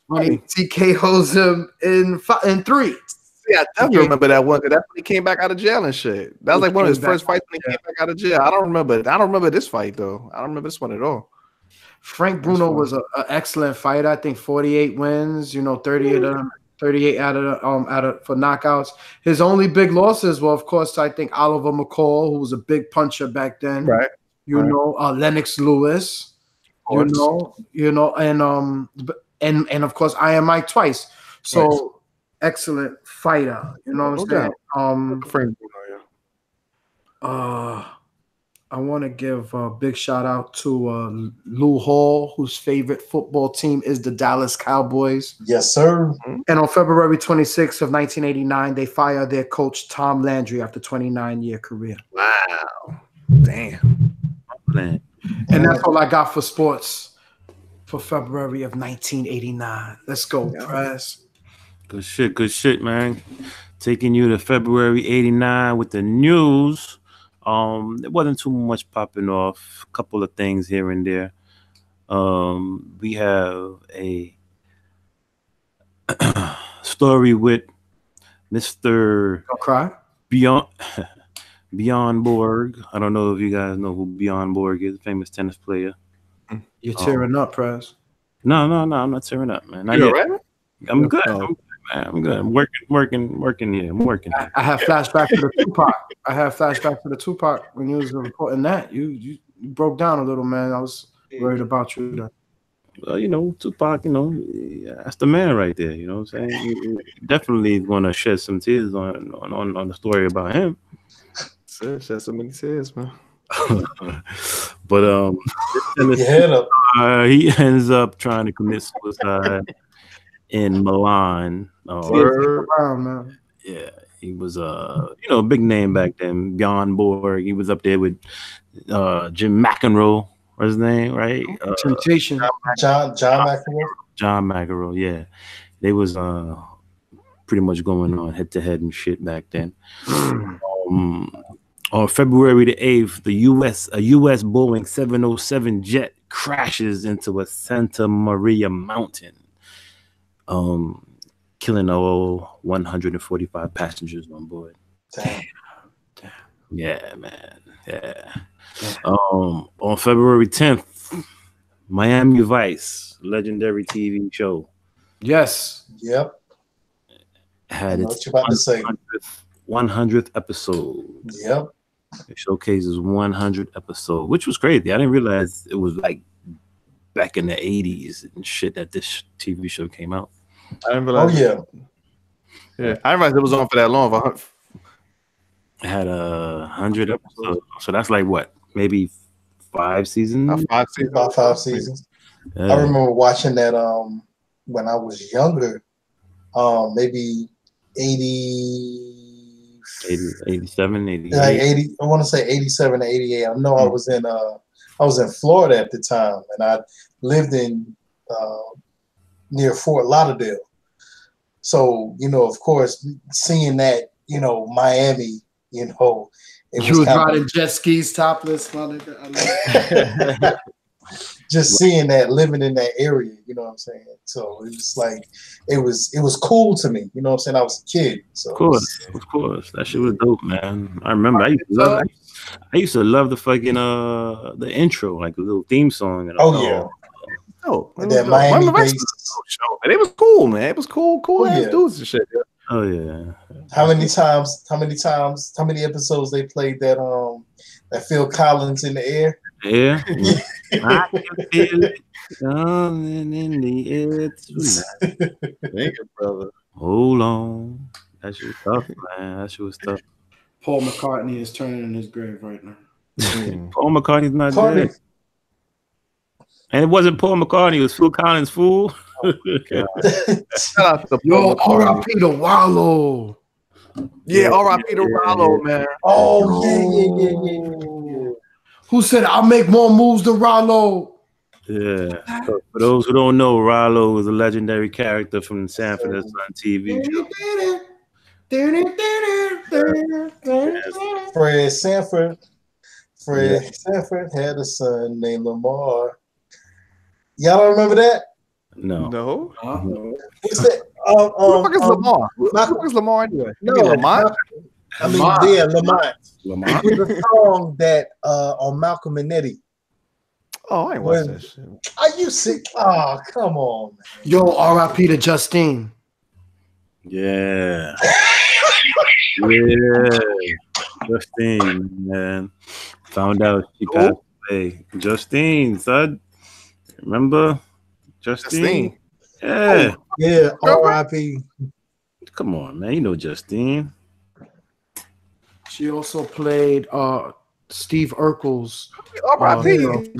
when he TKO's him in 3. Yeah, I definitely remember that one because that's when he came back out of jail and shit. That was like one of his first fights when he came back out of jail. I don't remember this fight though. I don't remember this one at all. Frank Bruno was an excellent fighter. I think 48 wins. 38 out of for knockouts. His only big losses were, of course, I think Oliver McCall, who was a big puncher back then. Right. Lennox Lewis. And of course Iron Mike twice. So. Right. Excellent fighter, you know what I'm saying? I want to give a big shout out to Lou Hall, whose favorite football team is the Dallas Cowboys. Yes, sir. And on February 26th of 1989, they fired their coach Tom Landry after 29-year career. Wow, damn. And that's all I got for sports for February of 1989. Let's go, Press. Good shit, man. Taking you to February 89 with the news. There wasn't too much popping off. A couple of things here and there. We have a story with Mr. Bjorn Borg. I don't know if you guys know who Bjorn Borg is, a famous tennis player. You're tearing up, Press. No, I'm not tearing up, man. You're right? I'm good. I'm good. I'm working here. I'm working. I have flashbacks to the Tupac. When you was reporting that. You broke down a little, man. I was worried about you. Well, Tupac, that's the man right there. You know what I'm saying? You definitely going to shed some tears on the story about him. Shed so many tears, man. But he ends up trying to commit suicide in Milan. Yeah, he was a big name back then. Bjorn Borg. He was up there with Jim McEnroe. What's his name? Right? Temptation. John McEnroe. John McEnroe. Yeah, they was pretty much going on head to head and shit back then. On February the 8th, a U.S. Boeing 707 jet crashes into a Santa Maria mountain, killing all 145 passengers on board. Damn. Yeah, man. Yeah. On February 10th, Miami Vice, legendary TV show. Yes. Yep. Had its 100th episode. Yep. It showcases 100 episode, which was crazy. I didn't realize it was like back in the 80s and shit that this TV show came out. I didn't realize. Oh yeah. I didn't realize it was on for that long. It had 100 episodes, so that's like what, maybe 5 seasons? About 5 seasons. Yeah. I remember watching that when I was younger, maybe 87, 88. Like 80, I want to say 87 to 88. I know I was in Florida at the time, and I lived in near Fort Lauderdale. So, of course, seeing that, Miami, it was you was riding jet skis topless, my nigga. Just seeing that, living in that area, you know what I'm saying? So it was like, it was cool to me, you know what I'm saying? I was a kid. So of course. That shit was dope, man. I remember I used to love the fucking the intro, like the little theme song. That Miami bass show. And it was cool, man. It was cool ass dudes and shit. Yeah. Oh yeah. How many episodes they played that Phil Collins in the air? Yeah. I can feel it coming in the air tonight. Thank you, brother. Hold on. That shit was tough, man. That shit was tough. Paul McCartney is turning in his grave right now. Paul McCartney's not dead. And it wasn't Paul McCartney, it was Phil Collins, fool. Oh, shout out to R.I.P. to Wallow. Yeah, R.I.P. to Wallow, man. Oh, yeah. Who said I'll make more moves than Rollo? Yeah. For those who don't know, Rollo was a legendary character from the Sanford and Son TV show. Fred Sanford had a son named Lamar. Y'all don't remember that? No. What's that? Who the fuck is Lamar? Who the fuck is Lamar anyway? No, Lamar. Lamar. It was a song that on Malcolm and Eddie. Oh, I ain't watched that shit. Are you sick? Oh, come on, man. Yo, R.I.P. to Justine. Yeah. Yeah. Justine, man. Found out she passed away. Justine, son. Remember? Justine? Yeah. Oh, yeah, R.I.P. Come on, man. You know Justine. She also played Steve Urkel's. R.I.P. 20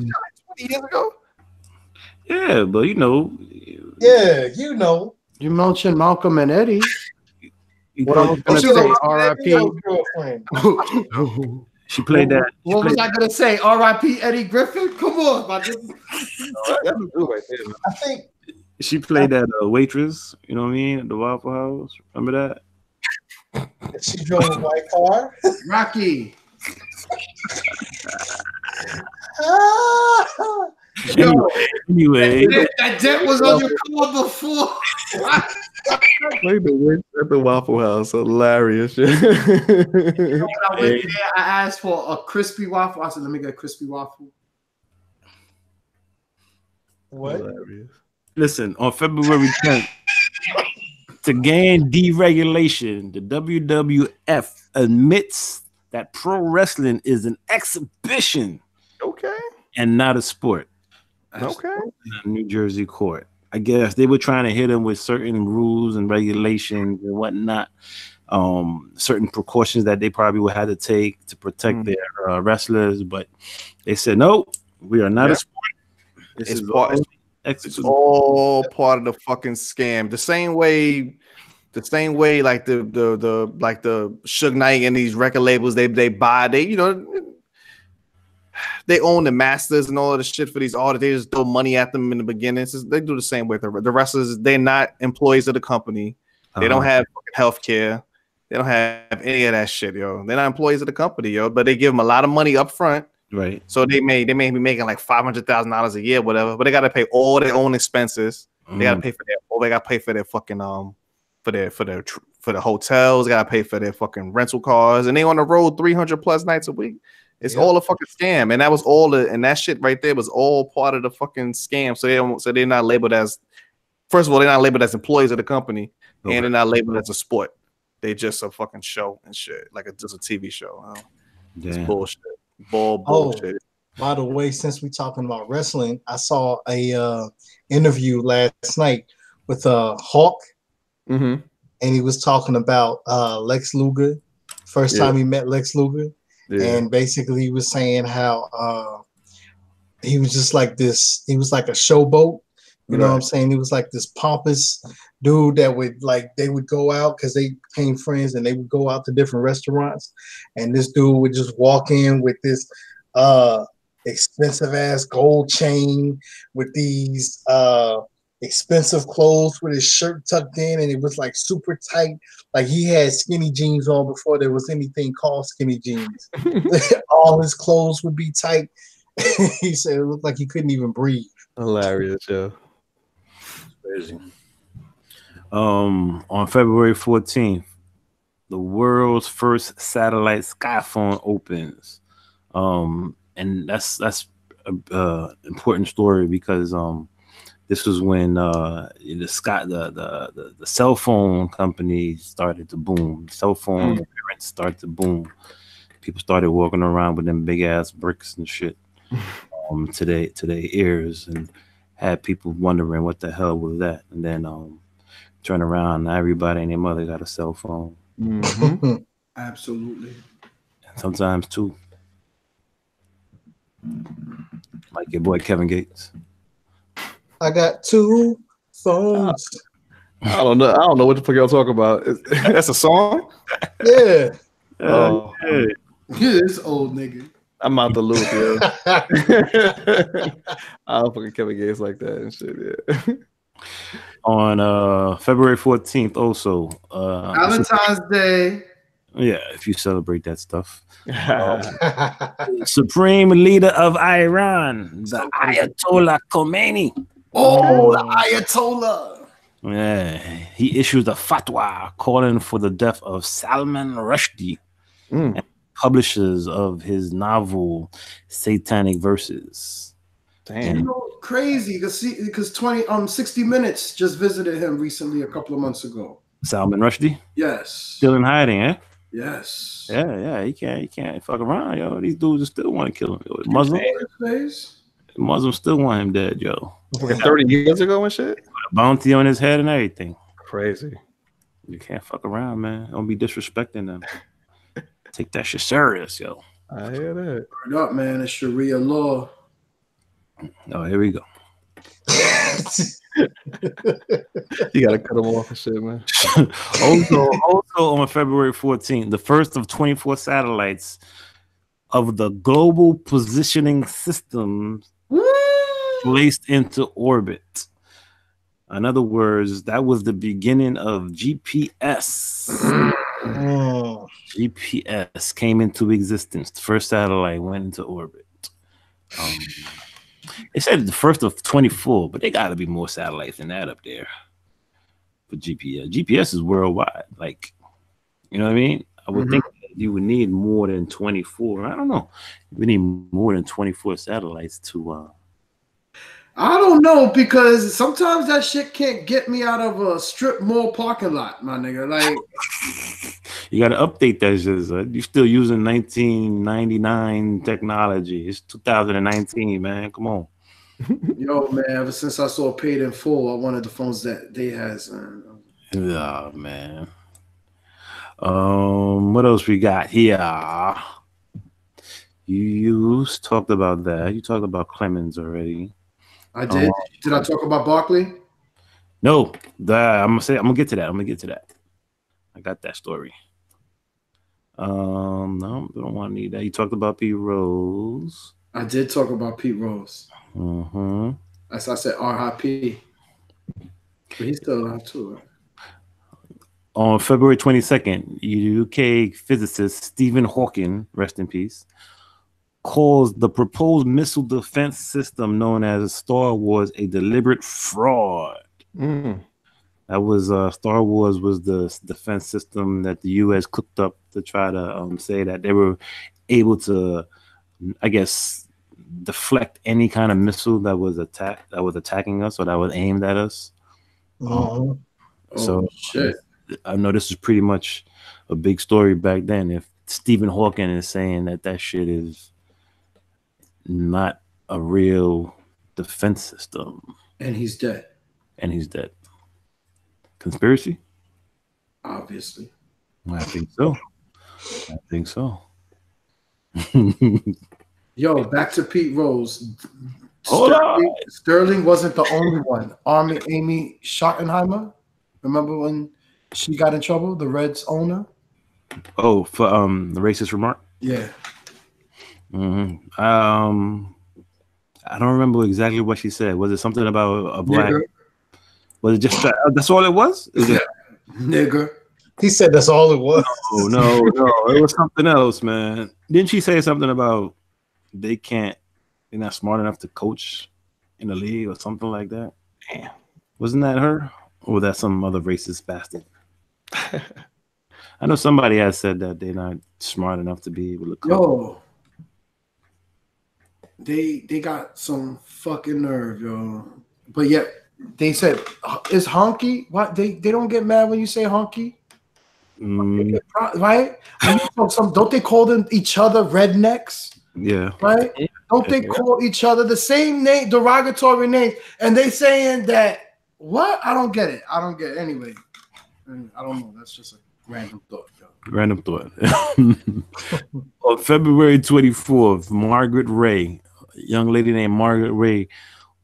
years ago? Yeah, but Yeah, you know. You mentioned Malcolm and Eddie. What I was going to say, R.I.P. She played that. What was I going to say? R.I.P. Eddie Griffin? Come on, my nigga. I think she played that waitress, you know what I mean, at the Waffle House. Remember that? She drove a white car. Rocky. Anyway. That dent was on your car before. Played the wait at the Waffle House. Hilarious. When I went there, I asked for a crispy waffle. I said, let me get a crispy waffle. What? Hilarious. Listen, on February 10th, to gain deregulation, the WWF admits that pro wrestling is an exhibition. Okay. And not a sport. Okay. In a New Jersey court. I guess they were trying to hit him with certain rules and regulations and whatnot. Certain precautions that they probably would have to take to protect their wrestlers. But they said, nope, We are not a sport. It's all part of the fucking scam. The same way like the Suge Knight and these record labels they buy, they own the masters and all of the shit for these artists. They just throw money at them in the beginning. They do the same way. The wrestlers, they're not employees of the company. They don't have health care. They don't have any of that shit, yo. They're not employees of the company, yo. But they give them a lot of money up front. Right. So they may be making like $500,000 a year, whatever. But they got to pay all their own expenses. They got to pay for their. They got to pay for their fucking for the hotels. They got to pay for their fucking rental cars, and they on the road 300 plus nights a week. It's all a fucking scam, and that was all and that shit right there was all part of the fucking scam. So they're not labeled as. First of all, they're not labeled as employees of the company, and they're not labeled as a sport. They just a fucking show and shit, like just a TV show. It's bullshit. Bullshit. By the way, since we're talking about wrestling, I saw a interview last night with Hawk, and he was talking about Lex Luger. First time he met Lex Luger, and basically he was saying how he was just like this. He was like a showboat. You know what I'm saying? He was like this pompous dude that they would go out because they became friends and they would go out to different restaurants. And this dude would just walk in with this expensive ass gold chain with these expensive clothes with his shirt tucked in. And it was like super tight. Like he had skinny jeans on before there was anything called skinny jeans. All his clothes would be tight. He said it looked like he couldn't even breathe. Hilarious, yo. Crazy. On February 14th, the world's first satellite Skyphone opens. And that's a important story because this was when the cell phone companies started to boom. Cell phone appearance started to boom. People started walking around with them big ass bricks and shit to their ears, and had people wondering what the hell was that. And then turn around, everybody and their mother got a cell phone. Absolutely. And sometimes two, like your boy Kevin Gates. I got two phones. I don't know what the fuck y'all talking about. That's a song? Yeah. Oh, yeah. This old nigga. I'm out the loop, yo. I don't fucking Kevin Gates like that and shit, yeah. On February 14th, also Valentine's Day. Yeah, if you celebrate that stuff. Supreme leader of Iran, the Ayatollah Khomeini. Oh, the Ayatollah. Yeah, he issued a fatwa calling for the death of Salman Rushdie, and publishers of his novel Satanic Verses. Damn. You know, crazy because 60 Minutes just visited him recently a couple of months ago. Salman Rushdie? Yes. Still in hiding, eh? Yes. Yeah, he can't fuck around, yo. These dudes still want to kill him. Yo. Muslims still want him dead, yo. 30 years ago and shit? Put a bounty on his head and everything. Crazy. You can't fuck around, man. Don't be disrespecting them. Take that shit serious, yo. I hear that. Word up, man. It's Sharia law. Oh, here we go. You gotta cut them off and shit, man. also on February 14th, the first of 24 satellites of the Global Positioning System placed into orbit. In other words, that was the beginning of GPS. GPS came into existence. The first satellite went into orbit. They said the first of 24, but they got to be more satellites than that up there for GPS. GPS is worldwide. Like, you know what I mean? I would think you would need more than 24. I don't know. We need more than 24 satellites to... I don't know, because sometimes that shit can't get me out of a strip mall parking lot, my nigga. Like, you got to update that shit. You're still using 1999 technology. It's 2019, man. Come on. Yo, man, ever since I saw Paid in Full, I wanted the phones that they has. Oh, man. What else we got here? You talked about that. You talked about Clemens already. I did. Did I talk about Barkley? No. I'm gonna get to that. I got that story. No, I don't want to need that. You talked about Pete Rose. I did talk about Pete Rose. Mm-hmm. As I said, R.I.P. But he's still alive too, right? On February 22nd, UK physicist Stephen Hawking, rest in peace, calls the proposed missile defense system known as Star Wars a deliberate fraud. That was Star Wars was the defense system that the U.S. cooked up to try to say that they were able to, I guess, deflect any kind of missile that was attacking us or that was aimed at us. So shit. I know this is pretty much a big story back then. If Stephen Hawking is saying that shit is not a real defense system, and he's dead. Conspiracy? Obviously. I think so. Yo, back to Pete Rose. Hold Sterling wasn't the only one. Amy Schottenheimer. Remember when she got in trouble? The Reds owner. Oh, for the racist remark. Yeah. Mm-hmm. I don't remember exactly what she said. Was it something about a black? Nigger. Was it just that's all it was? Nigger. He said that's all it was. No, it was something else, man. Didn't she say something about they're not smart enough to coach in the league or something like that? Damn. Wasn't that her? Or was that some other racist bastard? I know somebody has said that they're not smart enough to be able to coach. Yo. They got some fucking nerve, yo. But yet they said is honky. What they don't get mad when you say honky, right? Don't they call them each other rednecks? Yeah, right. Don't they call each other the same name, derogatory names? And they saying that what? I don't get it. Anyway. I don't know. That's just a random thought, yo. Random thought. On February 24th, Margaret Ray, a young lady named Margaret Ray,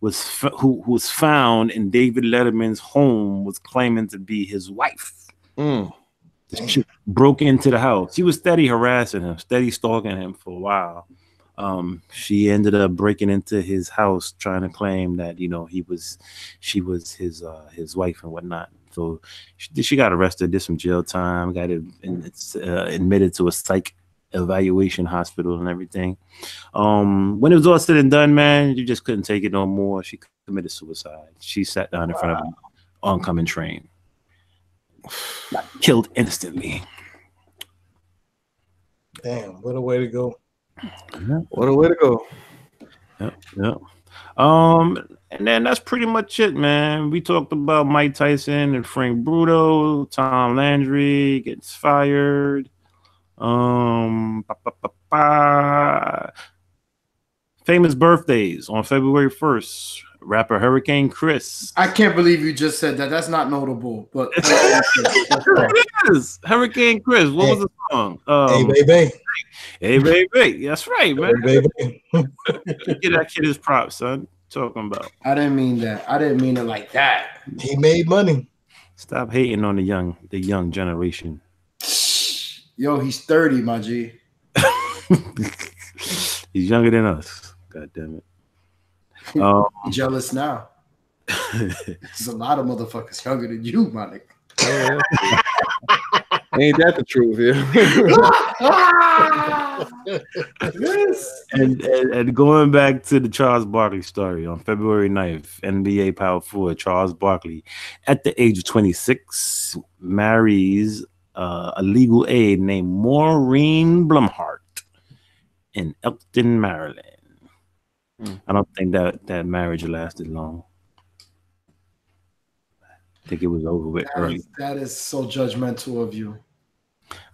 who was found in David Letterman's home, was claiming to be his wife. She broke into the house. She was steady harassing him, steady stalking him for a while. She ended up breaking into his house, trying to claim that she was his wife and whatnot. So she got arrested, did some jail time, got admitted to a psych evaluation hospital and everything. When it was all said and done, man, you just couldn't take it no more. She committed suicide. She sat down in front of an oncoming train. Got killed instantly. Damn, what a way to go. What a way to go. Yep. And then that's pretty much it, man. We talked about Mike Tyson and Frank Bruto. Tom Landry gets fired. Famous birthdays on February 1st. Rapper Hurricane Chris. I can't believe you just said that. That's not notable, but it is. Hurricane Chris. What was the song? Hey baby. Hey baby. That's right, man. Hey baby. Get that kid his props, son. Talking about. I didn't mean that. I didn't mean it like that. He made money. Stop hating on the young generation. Yo, he's 30, my G. He's younger than us. God damn it. Jealous now. There's a lot of motherfuckers younger than you, my nigga. Ain't that the truth, yeah? And going back to the Charles Barkley story, on February 9th, NBA power forward Charles Barkley, at the age of 26, marries a legal aide named Maureen Blumhart in Elkton, Maryland. I don't think that marriage lasted long. I think it was over with early. That is so judgmental of you.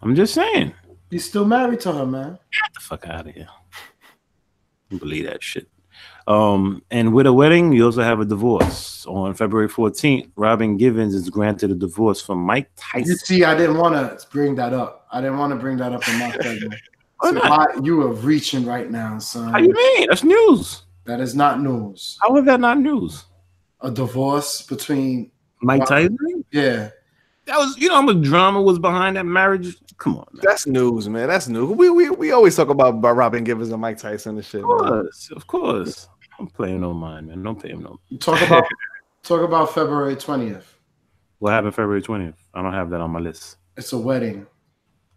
I'm just saying. He's still married to her, man. Get the fuck out of here. I believe that shit. And with a wedding, you also have a divorce. On February 14th, Robin Givens is granted a divorce from Mike Tyson. You see, I didn't want to bring that up. I didn't want to bring that up in my segment. You are reaching right now, son. How you mean? That's news. That is not news. How is that not news? A divorce between Mike Tyson? Yeah. That was, you know how much drama was behind that marriage? Come on, man. That's news, man. That's news. We always talk about Robin Givens and Mike Tyson and shit. Of course. I'm playing no mind, man. Don't pay him no mind. Talk about February 20th. What happened February 20th? I don't have that on my list. It's a wedding.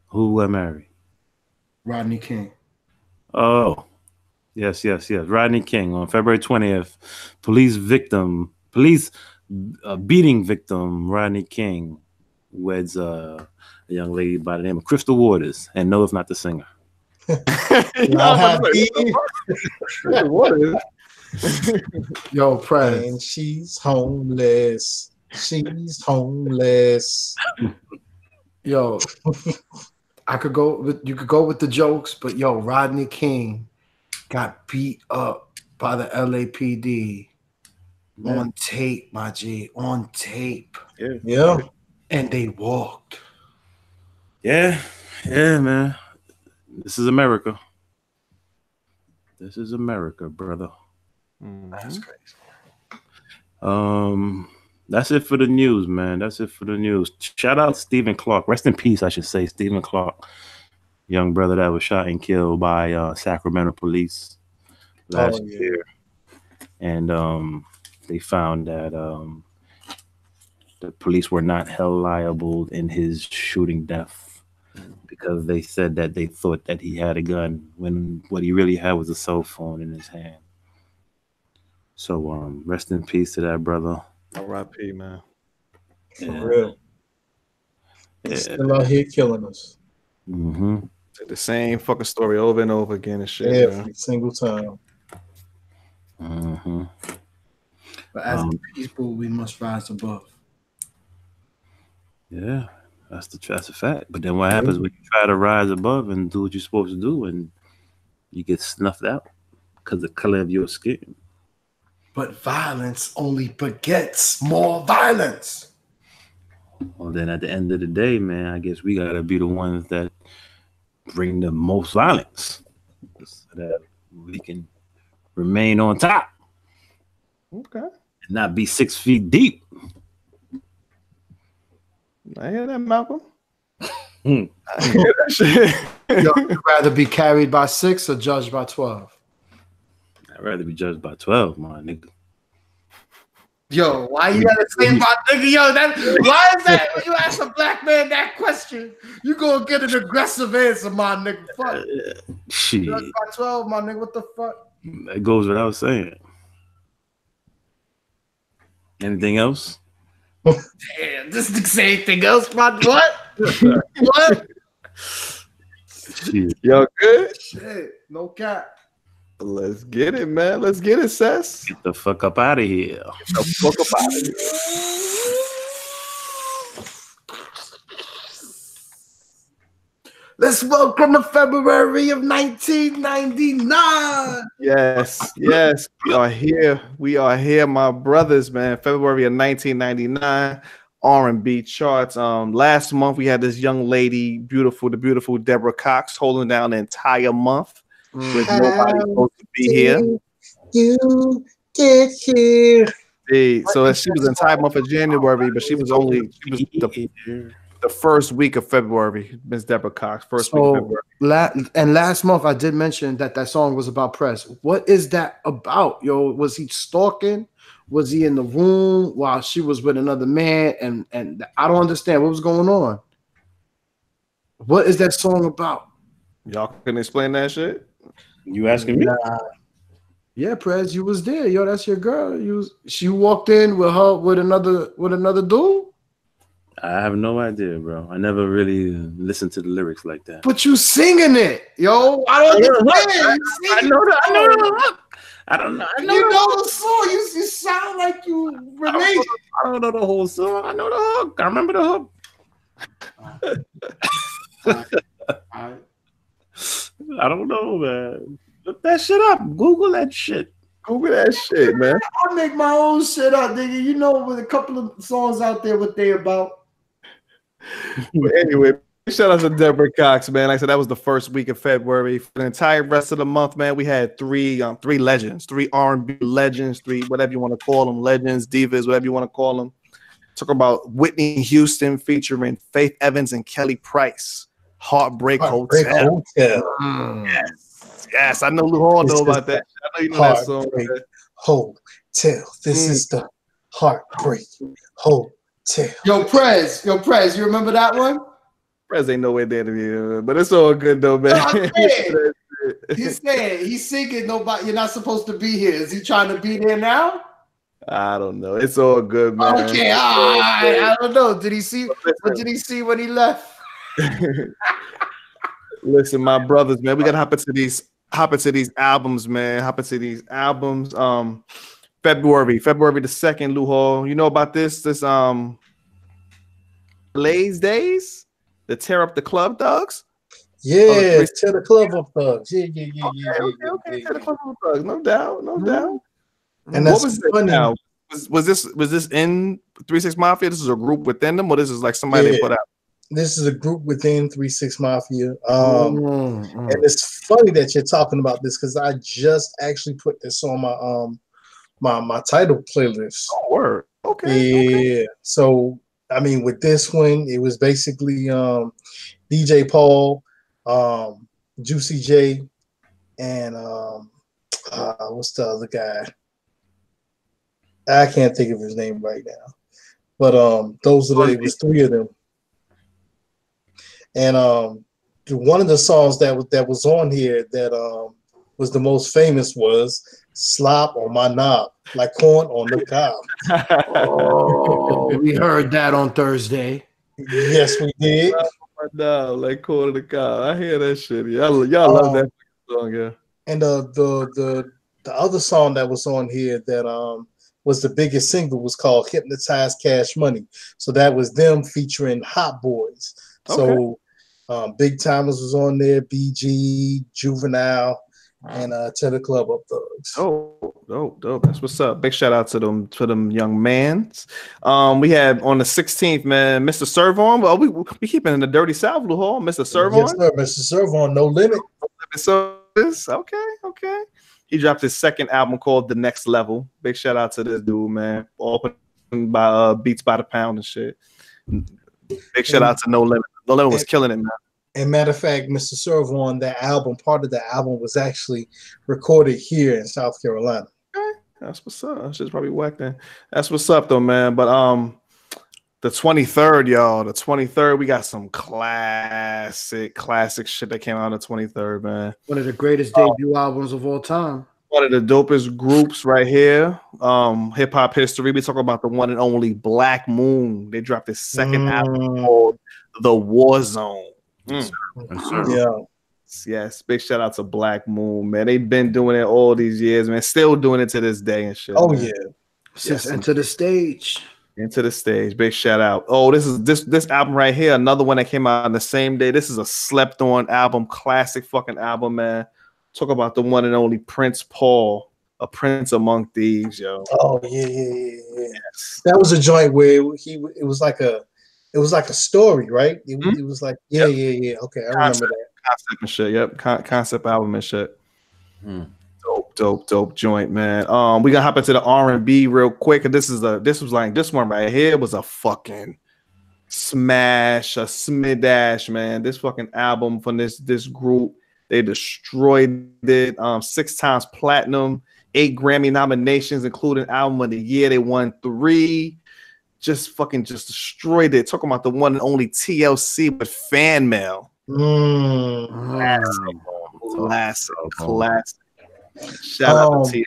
Who got married? Rodney King. Oh, yes. Rodney King on February 20th. Police beating victim Rodney King weds a young lady by the name of Crystal Waters, and no, if not the singer. Yo, Prez. And she's homeless. She's homeless. Yo, you could go with the jokes, but yo, Rodney King got beat up by the LAPD on tape, my G, on tape. Yeah. And they walked. Yeah, man. This is America. This is America, brother. That's crazy. That's it for the news, man. That's it for the news. Shout out Stephen Clark. Rest in peace, I should say. Stephen Clark, young brother that was shot and killed by Sacramento police last year. And they found that the police were not held liable in his shooting death because they said that they thought that he had a gun when what he really had was a cell phone in his hand. So rest in peace to that brother. R.I.P. man. For real. He's still out here killing us. Mm-hmm. The same fucking story over and over again and shit. Every single time. Mm-hmm. But as people, we must rise above. Yeah, that's a fact. But then what happens when you try to rise above and do what you're supposed to do and you get snuffed out because of the color of your skin? But violence only begets more violence. Well, then at the end of the day, man, I guess we gotta be the ones that bring the most violence so that we can remain on top. Okay. And not be 6 feet deep. I hear that, Malcolm. I hear that shit. You'd rather be carried by 6 or judged by 12? I'd rather be judged by 12, my nigga. Yo, why you gotta say my nigga? Yo, why is that when you ask a black man that question, you gonna get an aggressive answer, my nigga? Fuck. Shit. Judged by 12, my nigga. What the fuck? That goes without saying. Anything else? Damn, this nigga say anything else, man? What? What? Shit. Yo, good? Shit, no cap. Let's get it, man. Let's get it, Sess. Get the fuck up out of here. Get the fuck up out of here. Let's welcome to February of 1999. Yes. We are here. We are here, my brothers, man. February of 1999. R&B charts. Last month we had this young lady, the beautiful Deborah Cox, holding down the entire month. With nobody supposed to be here. You get here. So she was the entire month of January, but she was the first week of February. Miss Deborah Cox, first week of February. And last month I did mention that song was about Press. What is that about, yo? Was he stalking? Was he in the room while she was with another man? And I don't understand what was going on. What is that song about? Y'all can explain that shit? You asking me? Yeah, Prez, you was there. Yo, that's your girl. She walked in with another dude? I have no idea, bro. I never really listened to the lyrics like that. But you singing it, yo. I don't understand. I know the hook. I don't know. You know the song. You sound like you relate. I don't know the whole song. I know the hook. I remember the hook. All right. I don't know, man. Look that shit up. Google that shit. Google that shit, man. I make my own shit up, nigga. You know, with a couple of songs out there, what they about. But anyway, Shout out to Deborah Cox, man. Like I said, that was the first week of February. For the entire rest of the month, man, we had three legends, three R&B legends, three whatever you want to call them, legends, divas, whatever you want to call them. Talk about Whitney Houston featuring Faith Evans and Kelly Price. Heartbreak Hotel. Yes, I know Lou Hall know about that. I know you know that song. Hotel. This is the Heartbreak Hotel. Yo, Prez, you remember that one? Prez ain't nowhere there to be, but it's all good though, man. He's saying he's singing. Nobody, you're not supposed to be here. Is he trying to be there now? I don't know. It's all good, man. Okay, I don't know. Did he see? What did he see when he left? Listen, my brothers, man, we gotta hop into these albums, man. Hop into these albums. February the 2nd, Lou Hall. You know about this Blaze Days? The Tear Up the Club Thugs? Yeah, Tear the Club Up Thugs. Yeah. Okay. Tear the Club Up Thugs. No doubt. And that's funny. Now? Was this in 3 6 Mafia? This is a group within them, or this is like somebody they put out? This is a group within 3 6 Mafia. And it's funny that you're talking about this because I just actually put this on my title playlist. Oh, word. Okay. Yeah. Okay. So I mean, with this one, it was basically DJ Paul, Juicy J, and what's the other guy? I can't think of his name right now. But those are it was three of them. And one of the songs that was on here that was the most famous was Slop on My Knob, like corn on the cob. Oh, we heard that on Thursday. Yes, we did. No, like corn on the cob. I hear that shit. Y'all love that song, yeah. And the other song that was on here that was the biggest single was called Hypnotized Cash Money. So that was them featuring Hot Boys. So Big Timers was on there, BG, Juvenile, and Tear the Club Up Thugs. Dope. That's what's up. Big shout out to them young mans. We had on the 16th, man, Mr. Servon. Well, we keeping in the dirty South, Lou Hall. Mr. Servon. Yes, sir. Mr. Servon, No Limit. So okay. He dropped his second album called The Next Level. Big shout out to this dude, man. All put by Beats by the Pound and shit. Big shout out to No Limit. No Limit was killing it, man. And matter of fact, Mr. Servon, that album, part of the album was actually recorded here in South Carolina. Okay. That's what's up. That shit's probably whacked then. That's what's up though, man. But the 23rd, y'all. The 23rd, we got some classic shit that came out on the 23rd, man. One of the greatest debut albums of all time. One of the dopest groups right here. Hip hop history. We talk about the one and only Black Moon. They dropped this second album called The War Zone. Yes. Big shout out to Black Moon, man. They've been doing it all these years, man. Still doing it to this day and shit. Oh, man. yeah. Since Into the Stage. Into the Stage. Big shout out. Oh, this album right here, another one that came out on the same day. This is a slept on album, classic fucking album, man. Talk about the one and only Prince Paul, a Prince Among Thieves, yo. Oh, yeah. Yes. That was a joint where it was like a story, right? It was like, yeah. Okay, I remember that. Concept and shit, yep. Concept album and shit. Dope joint, man. We gonna hop into the R&B real quick. And this one right here was a fucking smash, a smidash, man. This fucking album from this group, they destroyed it. 6 times platinum, 8 Grammy nominations, including album of the year. They won 3. Just destroyed it. Talking about the one and only TLC with Fan Mail. Classic. Shout out to TLC,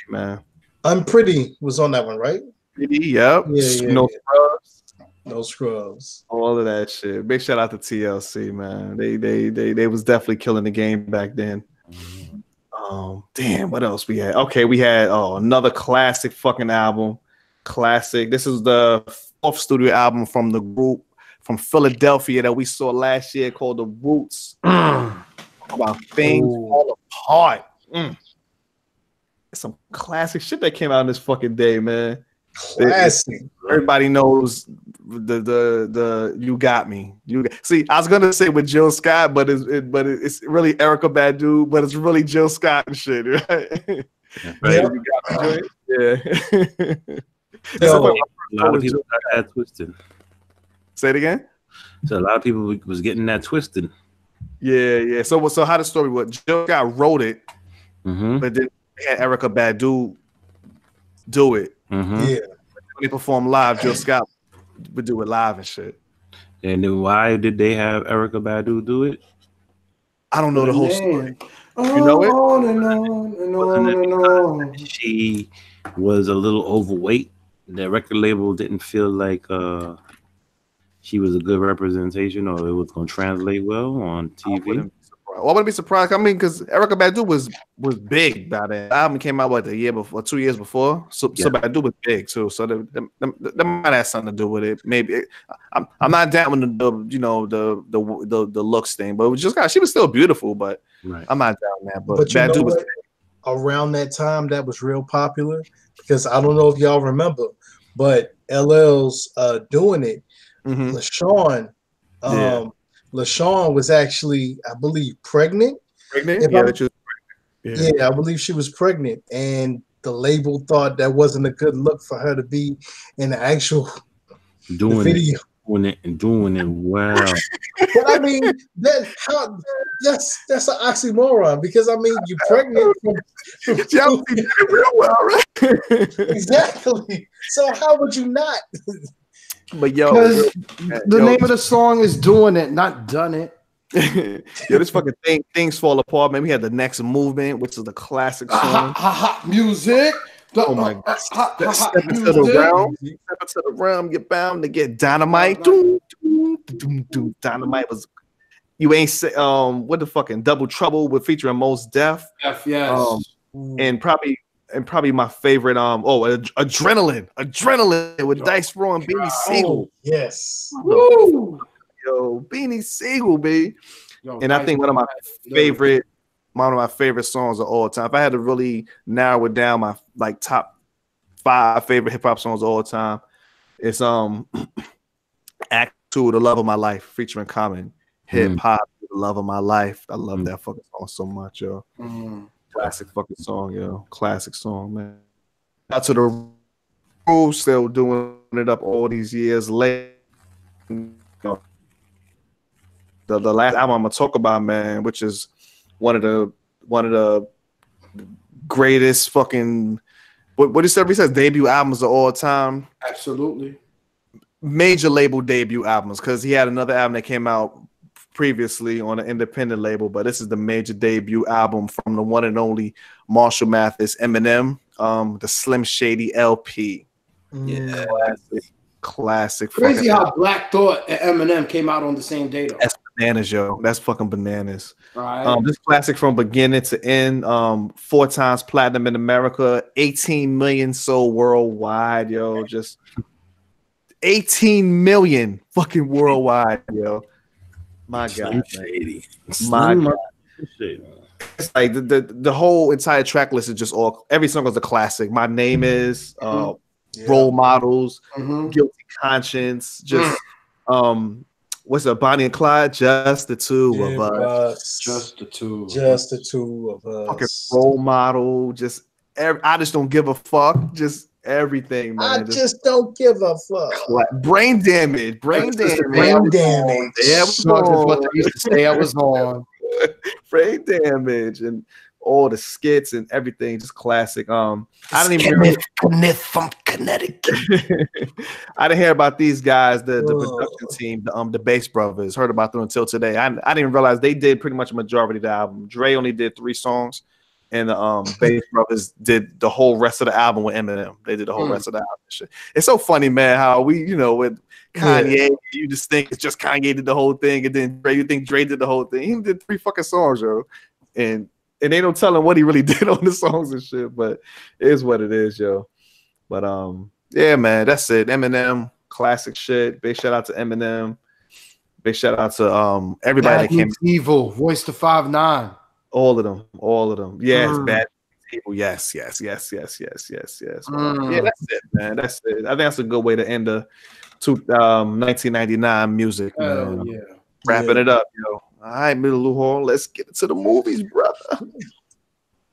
man. Unpretty was on that one, right? Yep. No Scrubs. No Scrubs. All of that shit. Big shout out to TLC, man. They was definitely killing the game back then. Damn, what else we had? Okay, we had another classic fucking album. Classic. This is the 4th studio album from the group from Philadelphia that we saw last year called The Roots. About things fall apart. Some classic shit that came out on this fucking day, man. Classic. Everybody knows the you got me. See, I was gonna say with Jill Scott, but it's really Erykah Badu, but it's really Jill Scott and shit, right? Right. Yeah. Yo, a lot of people got that twisted. Say it again. So a lot of people was getting that twisted. Yeah. So how the story was? Jill Scott wrote it, but then they had Erykah Badu do it. Yeah. When they perform live, Jill Scott would do it live and shit. And then why did they have Erykah Badu do it? I don't know the whole story. You know it? On and on. She was a little overweight. The record label didn't feel like she was a good representation, or it was going to translate well on TV. I wouldn't be surprised. I mean, because Erykah Badu was big by then. The album came out the year before, 2 years before. So Badu was big too. So that might have something to do with it. Maybe I'm not down with the looks thing, but it was just she was still beautiful. But I'm not down there. But Badu was big. Around that time, that was real popular because I don't know if y'all remember, but LL's doing it. LaShawn. LaShawn was actually, I believe, pregnant. Yeah, I believe she was pregnant, and the label thought that wasn't a good look for her to be in the actual video. Doing it well. But I mean, that's an oxymoron because I mean, you're pregnant. You did it real well, right? Exactly. So how would you not? But yo, the name of the song is "Doing It," not "Done It." Yo, this fucking things fall apart. Man, we had the Next Movement, which is the classic song. Music. Oh my god! Step into the realm. You're bound to get dynamite. Dynamite was. You ain't say what the fucking Double Trouble with featuring Mos Def. Yes. And probably my favorite Adrenaline with Dice Raw and Beanie Siegel. Yes. Woo. Yo, Beanie Siegel, baby. And I think one of my favorite songs of all time. If I had to really narrow it down, my top 5 favorite hip hop songs of all time, it's Act 2, The Love of My Life, featuring Common. Hip hop, The Love of My Life. I love that fucking song so much, yo. Classic fucking song, yo. Classic song, man. Out to the Rules, still doing it up all these years later. The last album I'm gonna talk about, man, which is one of the greatest fucking what he says debut albums of all time. Absolutely. Major label debut albums, because he had another album that came out previously on an independent label, but this is the major debut album from the one and only Marshall Mathers, Eminem, the Slim Shady LP. Yeah, classic. Crazy how Black Thought and Eminem came out on the same day, though. That's bananas, yo. That's fucking bananas. Right. This classic from beginning to end. 4 times platinum in America, 18 million sold worldwide, yo. Just 18 million fucking worldwide, yo. My God, Shady. My God. It's like the whole entire track list is just every song is a classic. My Name Is, Role Models, Guilty Conscience, just what's up, Bonnie and Clyde, Just the Two of Us. Just the two of us. Fucking Role Model, just I just don't give a fuck. Just everything, man. I just don't give a fuck. Brain damage. Brain damage. Yeah, what I used to say I was on. Brain damage and all the skits and everything, just classic. I didn't even Kenneth from Connecticut. I didn't hear about these guys, the production team, the Bass Brothers. Heard about them until today. I didn't even realize they did pretty much a majority of the album. Dre only did 3 songs. And the Bass Brothers did the whole rest of the album with Eminem. They did the whole rest of the album. Shit. It's so funny, man, how we, with Kanye, you just think it's just Kanye did the whole thing, and then Dre, you think Dre did the whole thing. He did 3 fucking songs, yo. And they don't tell him what he really did on the songs and shit, but it is what it is, yo. But yeah, man, that's it. Eminem, classic shit. Big shout out to Eminem. Big shout out to everybody that came. Evil, Voice to 5'9". All of them. Yes, Bad people. Yes. Yeah, that's it, man. That's it. I think that's a good way to end the 1999 music, man. Oh, yeah. Wrapping it up, yo. All right, Middle Hall, let's get into the movies, brother.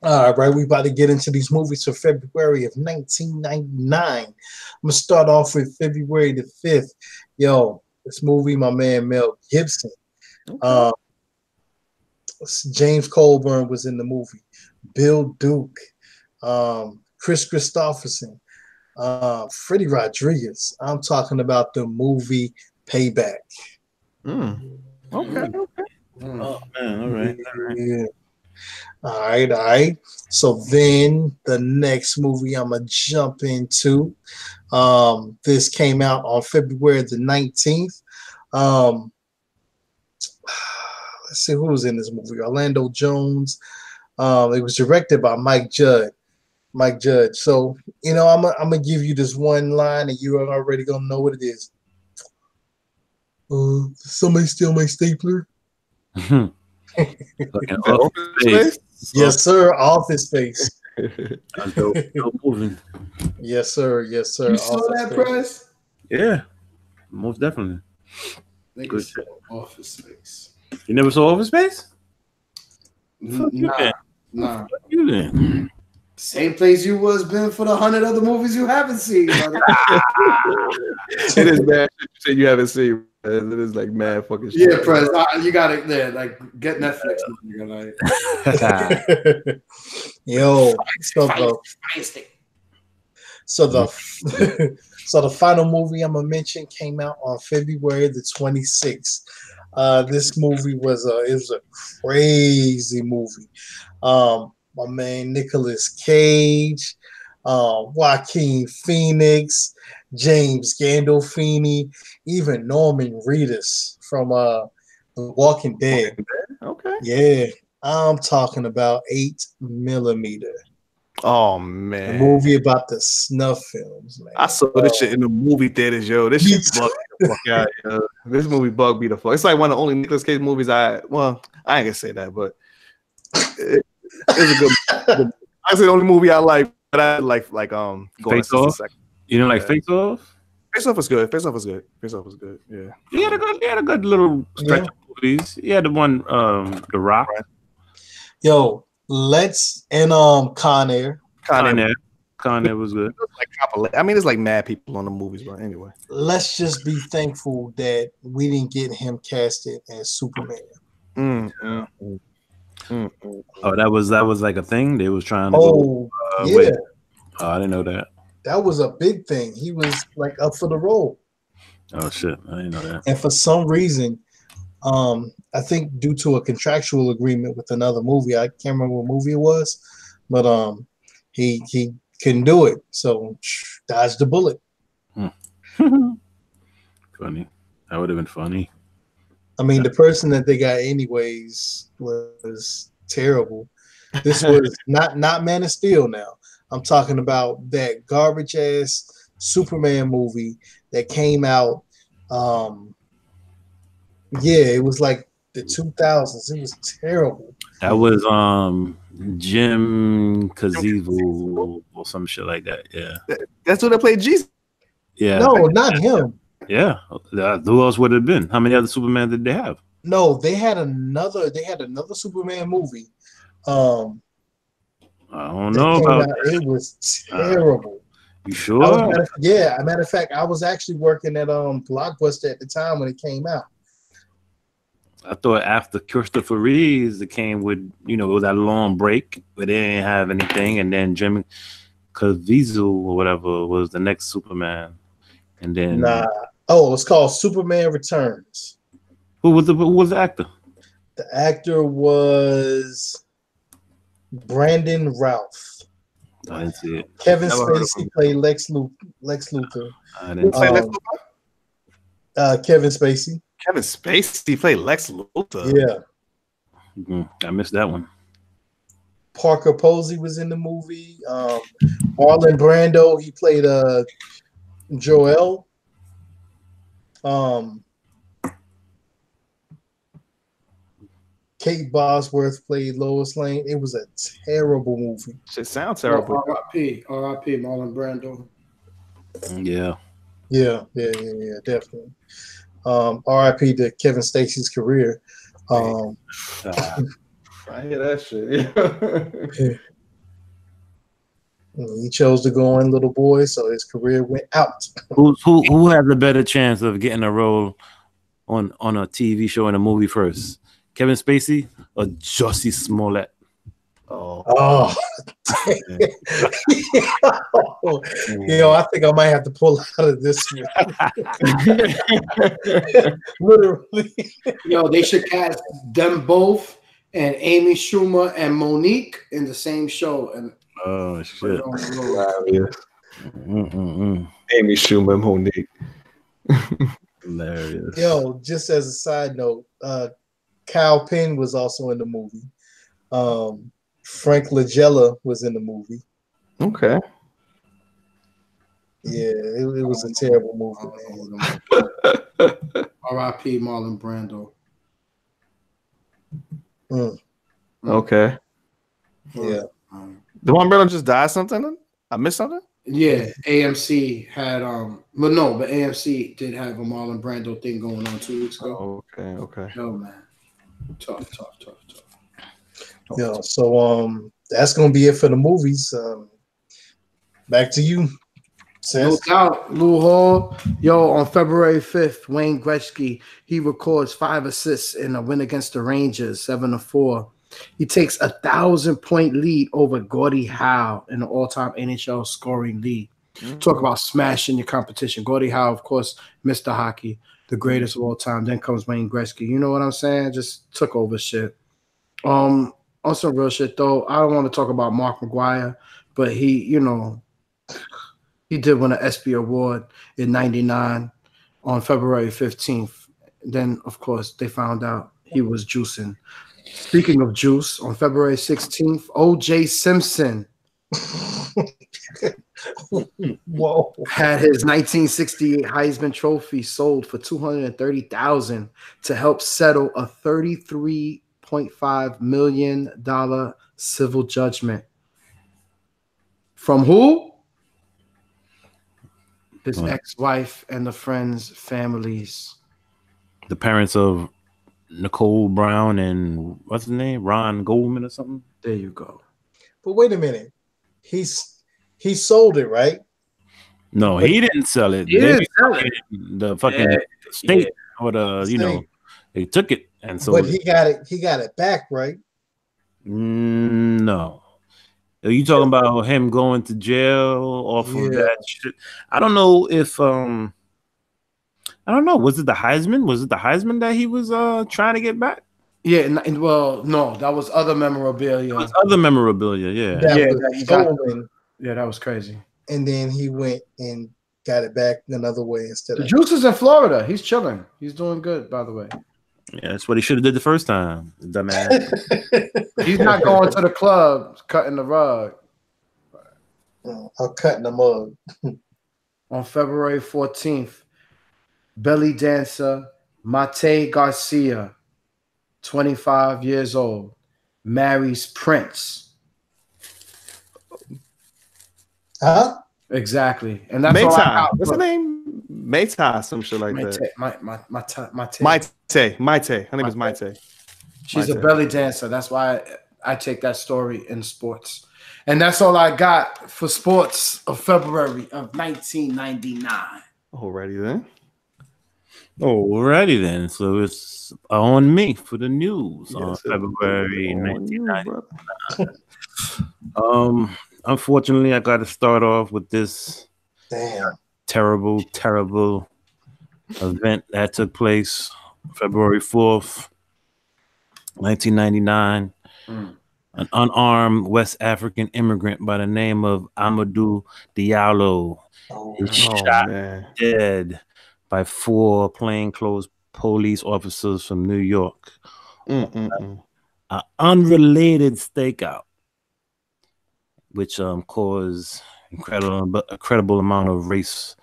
All right, we about to get into these movies for February of 1999. I'm gonna start off with February the 5th. Yo, this movie, my man Mel Gibson. Okay. James Colburn was in the movie. Bill Duke, Chris Christopherson, Freddie Rodriguez. I'm talking about the movie Payback. Okay. Oh man, all right. Yeah. All right. So then the next movie I'm gonna jump into. This came out on February the 19th. Let's see who was in this movie. Orlando Jones. It was directed by Mike Judge. So, I'm gonna give you this one line, and you are already gonna know what it is. Somebody steal my stapler. Yes, sir. Office Space. Yes, sir. You saw that, Press? Yeah, most definitely. Good shit. Office Space. You never saw Office Space? Nah. You then. Same place you was been for the 100 other movies you haven't seen. It is bad shit you say you haven't seen. It is like mad fucking shit. Yeah, Press. You got it there. Like, get Netflix. Yo, so the final movie I'm gonna mention came out on February the 26th. This movie was a crazy movie. My man Nicolas Cage, Joaquin Phoenix, James Gandolfini, even Norman Reedus from The Walking Dead. Okay. Yeah, I'm talking about 8mm. Oh man, the movie about the snuff films, man. I saw this shit in the movie theaters, yo. This shit bugged me the fuck out, yo. This movie bugged me the fuck. It's like one of the only Nicolas Cage movies I ain't gonna say that, but it's a good. I say the only movie I like, but I like Face Off. You know, like Face Off. Face Off was good. Yeah. He had a good little stretch of movies. He had the one, The Rock. Yo, Con Air. Con Air was good. There's like mad people on the movies, but anyway. Let's just be thankful that we didn't get him casted as Superman. Oh, that was like a thing. They was trying to. Yeah. I didn't know that. That was a big thing. He was like up for the role. Oh shit! I didn't know that. And for some reason, I think due to a contractual agreement with another movie, I can't remember what movie it was, but he couldn't do it, so dodged the bullet. Funny. That would have been funny. I mean, the person that they got anyways was terrible. This was not Man of Steel now. I'm talking about that garbage ass Superman movie that came out. It was like the 2000s. It was terrible. That was Jim Caviezel or some shit like that. Yeah, that's what they played Jesus. Yeah, no, not him. Yeah, who else would it have been? How many other Superman did they have? No, they had another Superman movie. I don't know about that. It was terrible. You sure? Matter of fact, I was actually working at Blockbuster at the time when it came out. I thought after Christopher Reeves, it came with, it was that long break, but they didn't have anything, and then Jim Caviezel or whatever was the next Superman, and then it's called Superman Returns. Who was the actor? The actor was Brandon Routh. I didn't see it. Kevin Spacey played Lex Luthor. I didn't see Lex Luthor? Kevin Spacey. Kevin Spacey played Lex Luthor. Yeah. I missed that one. Parker Posey was in the movie. Marlon Brando, he played Joel. Kate Bosworth played Lois Lane. It was a terrible movie. It sounds terrible. R.I.P. Marlon Brando. Yeah, definitely. R.I.P. to Kevin Spacey's career. I hear that shit. He chose to go in Little Boy, so his career went out. Who has a better chance of getting a role on a TV show and a movie first? Kevin Spacey or Jussie Smollett? Oh. I think I might have to pull out of this one. Literally. They should cast them both and Amy Schumer and Monique in the same show. And oh shit! Amy Schumer and Monique. Hilarious. Just as a side note, Kyle Penn was also in the movie. Frank Langella was in the movie. Okay. Yeah, it was a terrible movie, man. R.I.P. Marlon Brando. Okay. Yeah. The one Brando just died something? I missed something? Yeah, AMC had but AMC did have a Marlon Brando thing going on 2 weeks ago. Okay. Oh man. Tough. Yeah, so that's gonna be it for the movies. Back to you. No doubt, Lou Hall. On February 5th, Wayne Gretzky, he records 5 assists in a win against the Rangers, 7-4. He takes 1,000-point lead over Gordie Howe in the all-time NHL scoring lead. Talk about smashing your competition. Gordie Howe, of course, Mr. Hockey, the greatest of all time. Then comes Wayne Gretzky. You know what I'm saying? Just took over shit. On some real shit, though, I don't want to talk about Mark McGuire, but he did win an ESPY award in 99 on February 15th. Then, of course, they found out he was juicing. Speaking of juice, on February 16th, O.J. Simpson had his 1968 Heisman Trophy sold for $230,000 to help settle a $33.5 million civil judgment. From who? His ex-wife and the friends' families. The parents of Nicole Brown and what's his name? Ron Goldman or something? There you go. But wait a minute. He sold it, right? No, he didn't sell it. He didn't sell it. The fucking state or they took it and sold it. But he got it back, right? No. Are you talking about him going to jail off of that shit? I don't know if I don't know. Was it the Heisman? Was it the Heisman that he was trying to get back? Yeah, well, no, that was other memorabilia. It was other memorabilia, yeah. That was crazy. And then he went and got it back another way instead of. The Juice is in Florida. He's chilling. He's doing good, by the way. Yeah, that's what he should have did the first time. Dumbass. He's not going to the club, cutting the rug. Or cutting the mug. On February 14th, belly dancer Mate Garcia, 25 years old, marries Prince. Huh? Exactly. And that's Maytai. What's her name? Maytai, some shit like that. Maite. Her name is Maite. She's a belly dancer. That's why I take that story in sports. And that's all I got for sports of February of 1999. Alrighty then. So it's on me for the news on February 1999. Unfortunately, I got to start off with this terrible event that took place February 4th, 1999. An unarmed West African immigrant by the name of Amadou Diallo is shot dead by 4 plainclothes police officers from New York. An unrelated stakeout, which caused incredible amount of race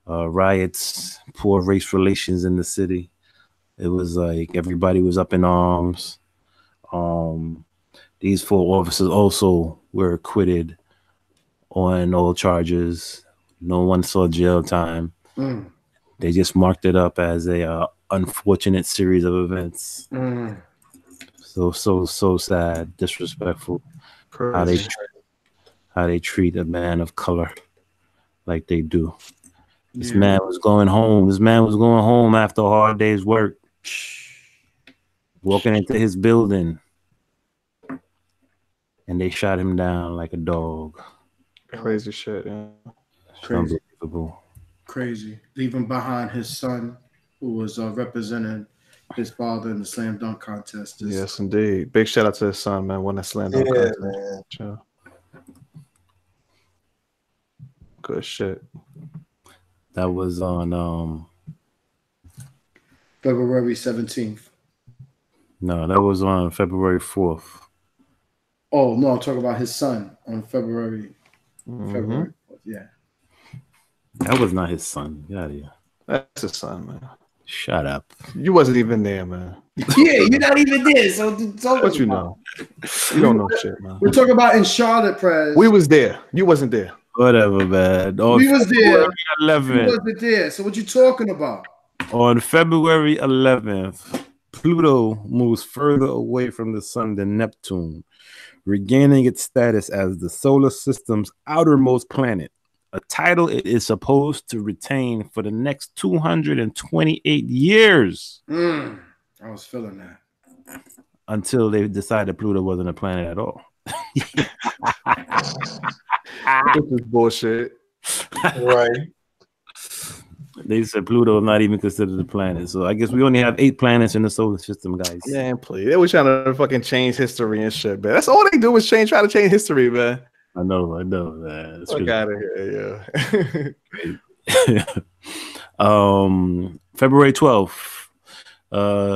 riots, poor race relations in the city. It was like everybody was up in arms. These 4 officers also were acquitted on all charges. No one saw jail time. They just marked it up as a unfortunate series of events. So sad, disrespectful. Crazy. How they treat a man of color like they do. This man was going home. This man was going home after a hard day's work. Walking into his building. And they shot him down like a dog. Crazy shit, yeah. Crazy. Unbelievable. Crazy. Leaving behind his son, who was representing his father in the slam dunk contest. Yes, indeed. Big shout out to his son, man. Won that slam dunk contest. Man. Sure. Good shit. That was on February 17th. No, that was on February 4th. Oh no, I'm talking about his son on February 4th. Yeah. That was not his son. Get out of here. That's his son, man. Shut up. You wasn't even there, man. Yeah, you're not even there. So what you know? You don't know shit, man. We're talking about in Charlotte, Prez. We was there. You wasn't there. Whatever, man. We was there. 11th. You wasn't there. So what you talking about? On February 11th, Pluto moves further away from the sun than Neptune, regaining its status as the solar system's outermost planet, a title it is supposed to retain for the next 228 years. I was feeling that. Until they decided Pluto wasn't a planet at all. This is bullshit. Right. They said Pluto is not even considered a planet. So I guess we only have 8 planets in the solar system, guys. Yeah, please. They were trying to fucking change history and shit, man. That's all they do is try to change history, man. I know, man. Fuck out of here, yeah. February 12th,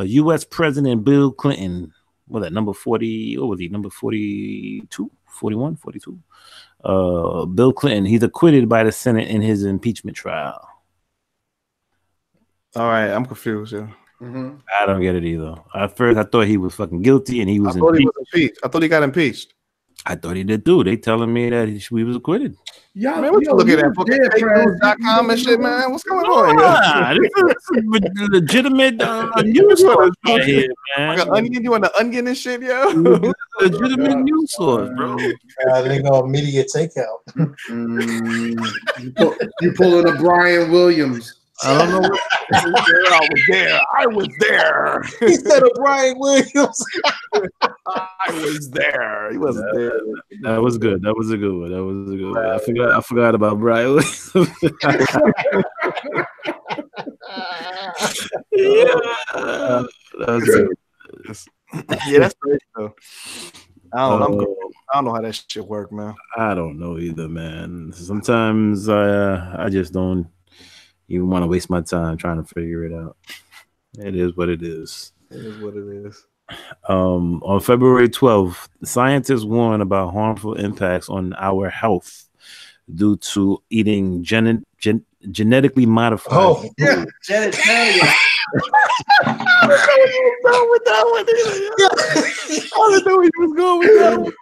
U.S. President Bill Clinton, what was that, number 40? What was he, number 42? 41? 42? Bill Clinton, he's acquitted by the Senate in his impeachment trial. All right, I'm confused, yeah. I don't get it either. At first, I thought he was fucking guilty and he was impeached. I thought he got impeached. I thought he did too. They telling me that he was acquited. Yeah, man, what you looking at? FakeNews.com and shit, man. What's going on? This is legitimate news source right here, man. Like an onion, you want the onion and shit, yo? Legitimate news source, bro. They go media takeout. You pulling a Brian Williams. I don't know. I was there. He said a Brian Williams. I was there. He wasn't there. That was good. That was a good one. I forgot about Brian Williams. Yeah, that's good. Yeah, that's great though. I don't know how that shit work, man. I don't know either, man. Sometimes I just don't even want to waste my time trying to figure it out. It is what it is. It is what it is. On February 12th, scientists warn about harmful impacts on our health due to eating genetically modified. Oh, yeah, genitalia. I don't know where he was going with that one.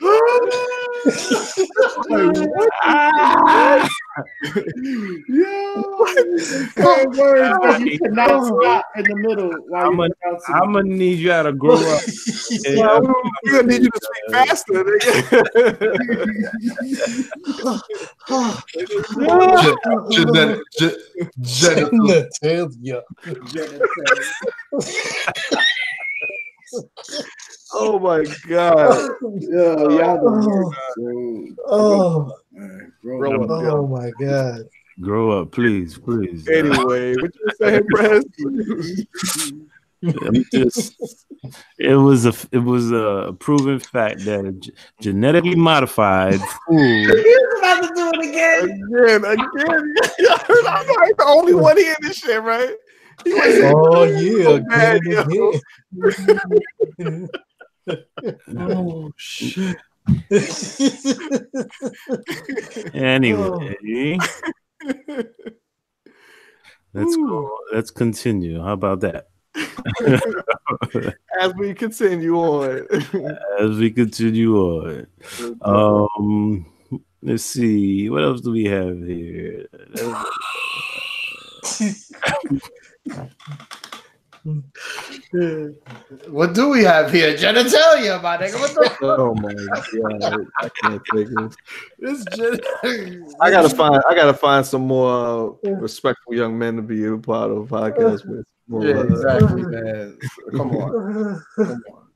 Words that you cannot stop in the middle while I'm gonna need you to grow up. We're gonna need you to speak faster, nigga. Genitalia. Oh my god. Oh my god. Grow up, please. Anyway, what you saying, Brad? It was a proven fact that genetically modified food. He's about to do it again. Again. I'm like the only one hearing this shit, right? Oh yeah, again. Oh shit. Anyway, let's go. Let's continue. How about that? As we continue on. Let's see. What else do we have here? What do we have here? Genitalia, my nigga. What the Oh my god. I can't take this. I gotta find some more respectful young men to be a part of a podcast with. Yeah, exactly, man. Come on.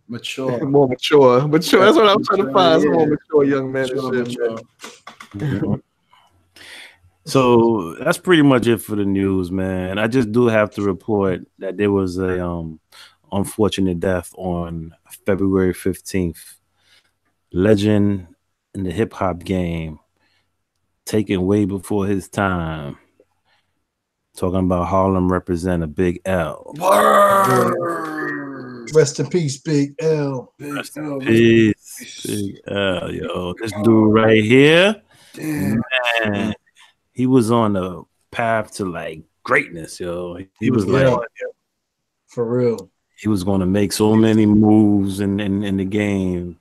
Mature. More mature. That's what I'm trying to find. Some more mature young men and shit. So that's pretty much it for the news, man. I just do have to report that there was a unfortunate death on February 15th. Legend in the hip hop game, taken way before his time. Talking about Harlem represent a Big L. Word. Rest in peace, Big L. Rest in peace, Big L. Yo, this dude right here, man, he was on the path to like greatness, yo. He was like, for real. He was going to make so many moves in the game.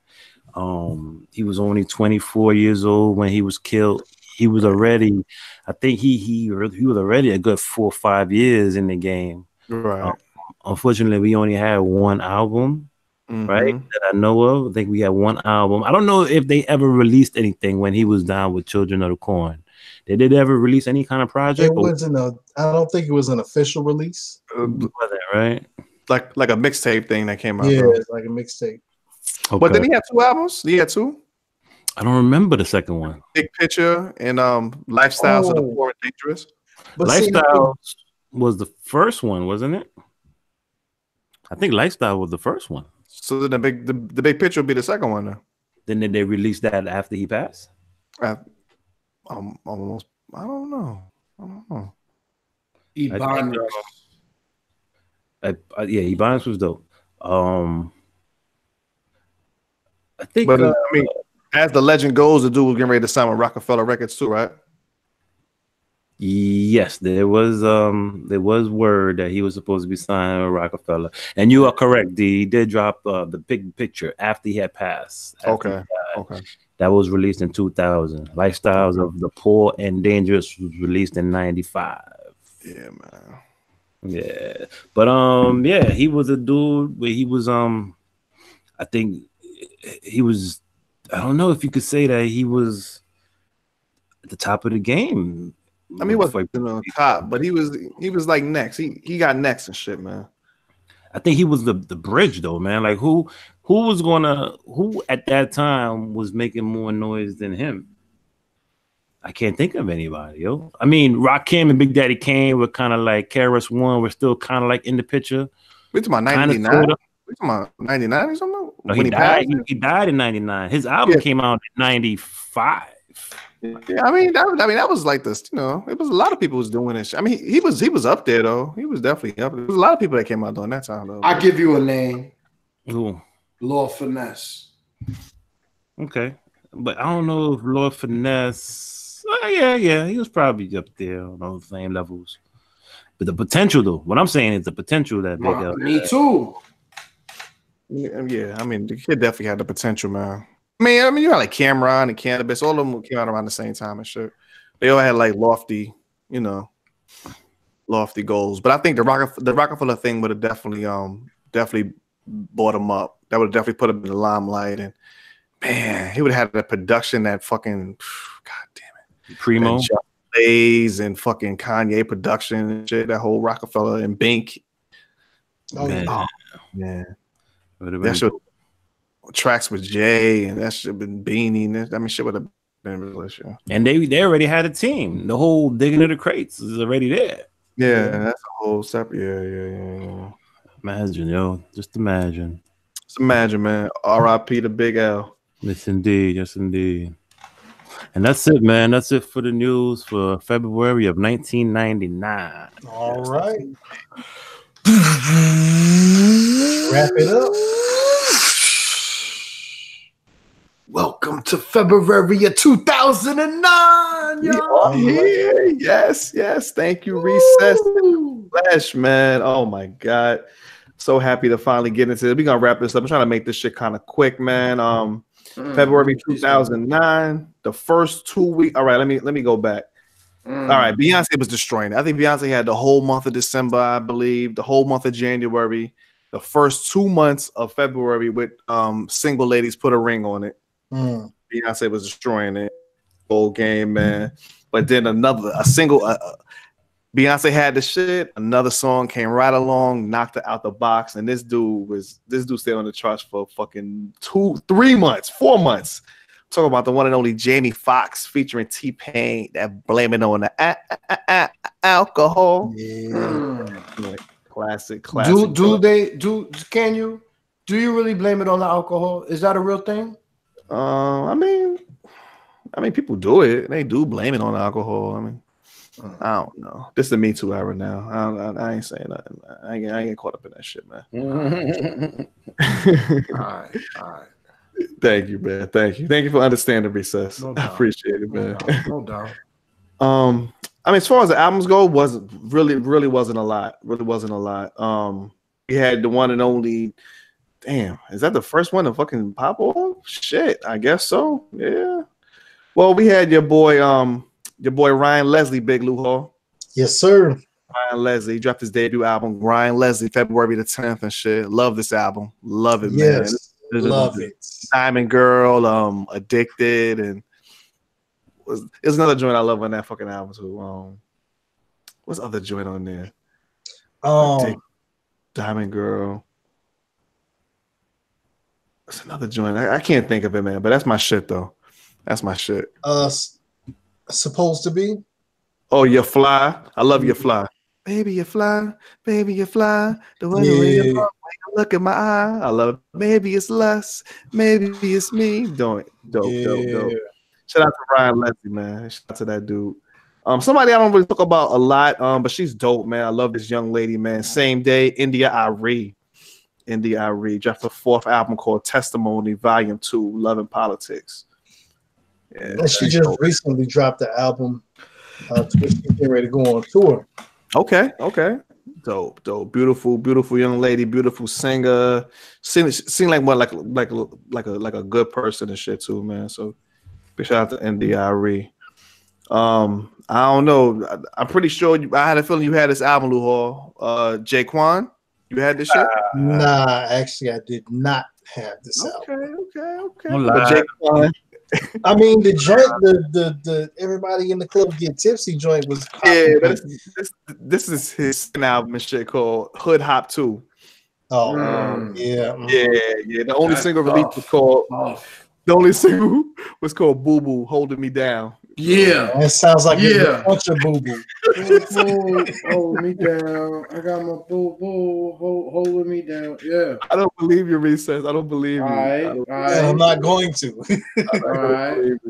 He was only 24 years old when he was killed. He was already, I think he was already a good 4 or 5 years in the game. Right. Unfortunately, we only had one album, right? That I know of. I think we had one album. I don't know if they ever released anything when he was down with Children of the Corn. Did they ever release any kind of project? It wasn't I don't think it was an official release. Right? Like a mixtape thing that came out. Yeah, it's like a mixtape. Okay. But then he had 2 albums. He had 2. I don't remember the second one. Big Picture and Lifestyles of the Poor and Dangerous. But Lifestyles was the first one, wasn't it? I think Lifestyle was the first one. So then the Big Picture would be the second one then. Then did they release that after he passed? Almost. I don't know. Ebonics. Yeah, Ebonics was dope. I think. But I mean, as the legend goes, the dude was getting ready to sign with Rockefeller Records too, right? Yes, there was word that he was supposed to be signing with Rockefeller, and you are correct. He did drop the Big Picture after he had passed. Okay. That was released in 2000. Lifestyles of the Poor and Dangerous was released in 95. Yeah, man. Yeah, but yeah, he was a dude where he was I think he was. I don't know if you could say that he was at the top of the game. I mean, he wasn't on the top, but he was like next. He got next and shit, man. I think he was the bridge though, man. Like who at that time was making more noise than him? I can't think of anybody, yo. I mean, Rakim and Big Daddy Kane were kind of like KRS-One were still kind of like in the picture. We talking about 99? We talking about 99 or something? No, he died. He died in 99. His album came out in 95. Yeah, I mean that was like this, you know. It was a lot of people was doing this. I mean, he was up there though. He was definitely up there. There was a lot of people that came out during that time though. I'll give you a name. Who? Lord Finesse. Okay, but I don't know if Lord Finesse. Yeah, he was probably up there on those same levels. But the potential though, what I'm saying is the potential that Big L. Me too. Yeah, I mean, the kid definitely had the potential, man. I mean, you had like Cameron and Cannabis. All of them came out around the same time and shit. They all had like lofty goals. But I think the Rockefeller thing would have definitely brought him up. That would have definitely put him in the limelight. And man, he would have had that production, that fucking god damn it, Primo, Blaze and fucking Kanye production and shit. That whole Rockefeller and Bink. Oh man. That shit, tracks with Jay, and that shit been Beanie. I mean, shit would have been real shit. And they already had a team. The whole digging of the crates is already there. Yeah, that's a whole separate. Yeah. Imagine, yo, just imagine. Just imagine, man. R.I.P. to Big L. Yes, indeed. And that's it, man. That's it for the news for February of 1999. All right. Wrap it up. Welcome to February of 2009. We are here. Yes. Thank you, Recess Flesh, man. Oh my God. So happy to finally get into it. We're gonna wrap this up. I'm trying to make this shit kind of quick, man. February 2009, the first 2 weeks. All right, let me go back. All right, Beyonce was destroying it. I think Beyonce had the whole month of December, I believe, the whole month of January, the first 2 months of February with Single Ladies Put a Ring on it. Beyonce was destroying it. Whole game, man. But then Beyonce had the shit. Another song came right along, knocked it out the box, and this dude stayed on the charts for fucking 3 months, 4 months. Talk about the one and only Jamie Foxx featuring T-Pain, that Blame It on the Alcohol. Yeah. Classic. Do you really blame it on the alcohol? Is that a real thing? I mean, people do it. They do blame it on the alcohol. I mean, I don't know. This is the Me Too era now. I ain't saying nothing. I ain't get caught up in that shit, man. All right. Thank you, man. Thank you for understanding Recess. No I appreciate it, man. No doubt. I mean, as far as the albums go, wasn't a lot. Really wasn't a lot. We had the one and only. Damn, is that the first one to fucking pop off? Shit, I guess so. Yeah. Well, we had your boy Ryan Leslie, Big Lou Hall. Yes, sir. Ryan Leslie, he dropped his debut album, Ryan Leslie, February the 10th and shit. Love this album. Love it, man. Love it. Diamond Girl, Addicted, and there's another joint I love on that fucking album too. What's the other joint on there? Diamond Girl. That's another joint. I can't think of it, man. But that's my shit, though. That's my shit. Supposed to be. Oh, You Fly. I love You Fly. Baby, you fly. Baby, you fly. The way you look in my eye. I love it. Maybe it's less. Maybe it's me. Dope. Shout out to Ryan Leslie, man. Shout out to that dude. Somebody I don't really talk about a lot, but she's dope, man. I love this young lady, man. Same day, India Arie dropped her 4th album called Testimony, Volume 2, Love and Politics. Yeah, and she just recently dropped the album. She's getting ready to go on tour. Okay. Dope. Beautiful young lady, beautiful singer. Seem like more like a good person and shit too, man. So big shout out to India Arie. I don't know. I'm pretty sure I had a feeling you had this album, Lou Hall. Jaquan, you had this shit? Nah, actually, I did not have this album. Okay. Jaquan. I mean, the joint, the everybody in the club get tipsy joint was popping. Yeah, but this is his album and shit called Hood Hop 2. Oh, yeah. The only single released was called Boo Boo Holding Me Down. Yeah, that sounds like a bunch of boo boo. Hold me down. I got my boo boo holding me down. Yeah. I don't believe your Recess. I don't believe you. I'm not going to. All right.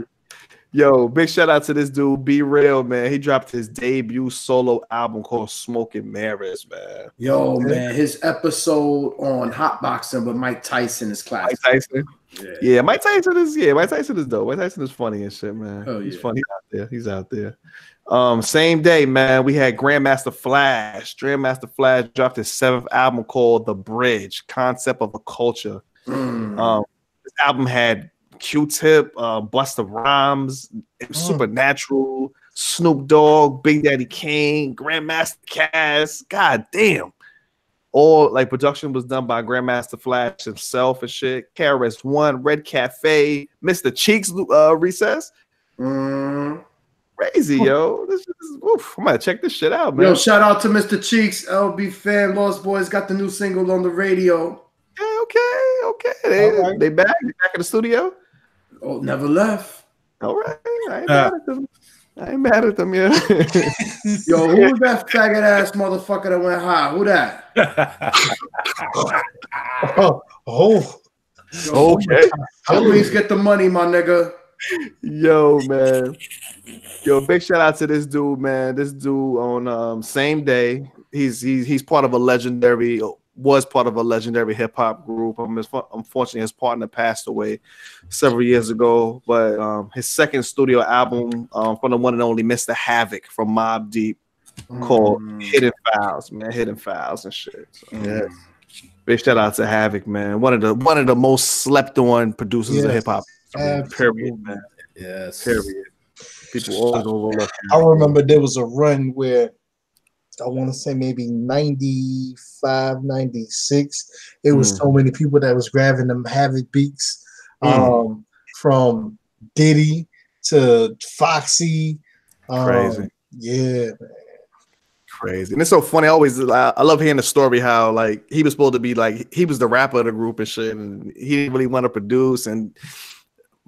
Yo, big shout out to this dude, Be Real, man. He dropped his debut solo album called Smoking Mirrors, man. Yo, man, his episode on Hotboxing with Mike Tyson is classic. Mike Tyson? Yeah, Mike Tyson is dope. Mike Tyson is funny and shit, man. Oh, He's funny He's out there. Same day, man, we had Grandmaster Flash. Grandmaster Flash dropped his 7th album called The Bridge, Concept of a Culture. This album had Q-Tip, Busta Rhymes, Supernatural, Snoop Dogg, Big Daddy Kane, Grandmaster Cass. God damn. All like production was done by Grandmaster Flash himself and shit. KRS-One, Red Cafe, Mr. Cheeks, Recess. Crazy, yo. This is, I'm gonna check this shit out, man. Yo, shout out to Mr. Cheeks, LB fan. Lost Boys got the new single on the radio. Okay. They back in the studio. Oh, never left. All right. I ain't mad at them, yeah. Yo, who was that faggot ass motherfucker that went high? Who that? Okay. Please get the money, my nigga. Yo, man. Yo, big shout out to this dude, man. This dude on Same Day. He's part of a legendary hip hop group. Unfortunately, his partner passed away several years ago. But his second studio album from the one and only Mr. Havoc from Mobb Deep called Hidden Files, man. Hidden Files and shit. So, Big shout out to Havoc, man. One of the most slept on producers of hip hop. Period, man. Yes. Period. People always overlook. I remember there was a run where I want to say maybe 95, 96. It was so many people that was grabbing them Havoc beats, from Diddy to Foxy. Crazy. Yeah, man. Crazy. And it's so funny. I love hearing the story how like he was supposed to be like he was the rapper of the group and shit, and he didn't really want to produce. And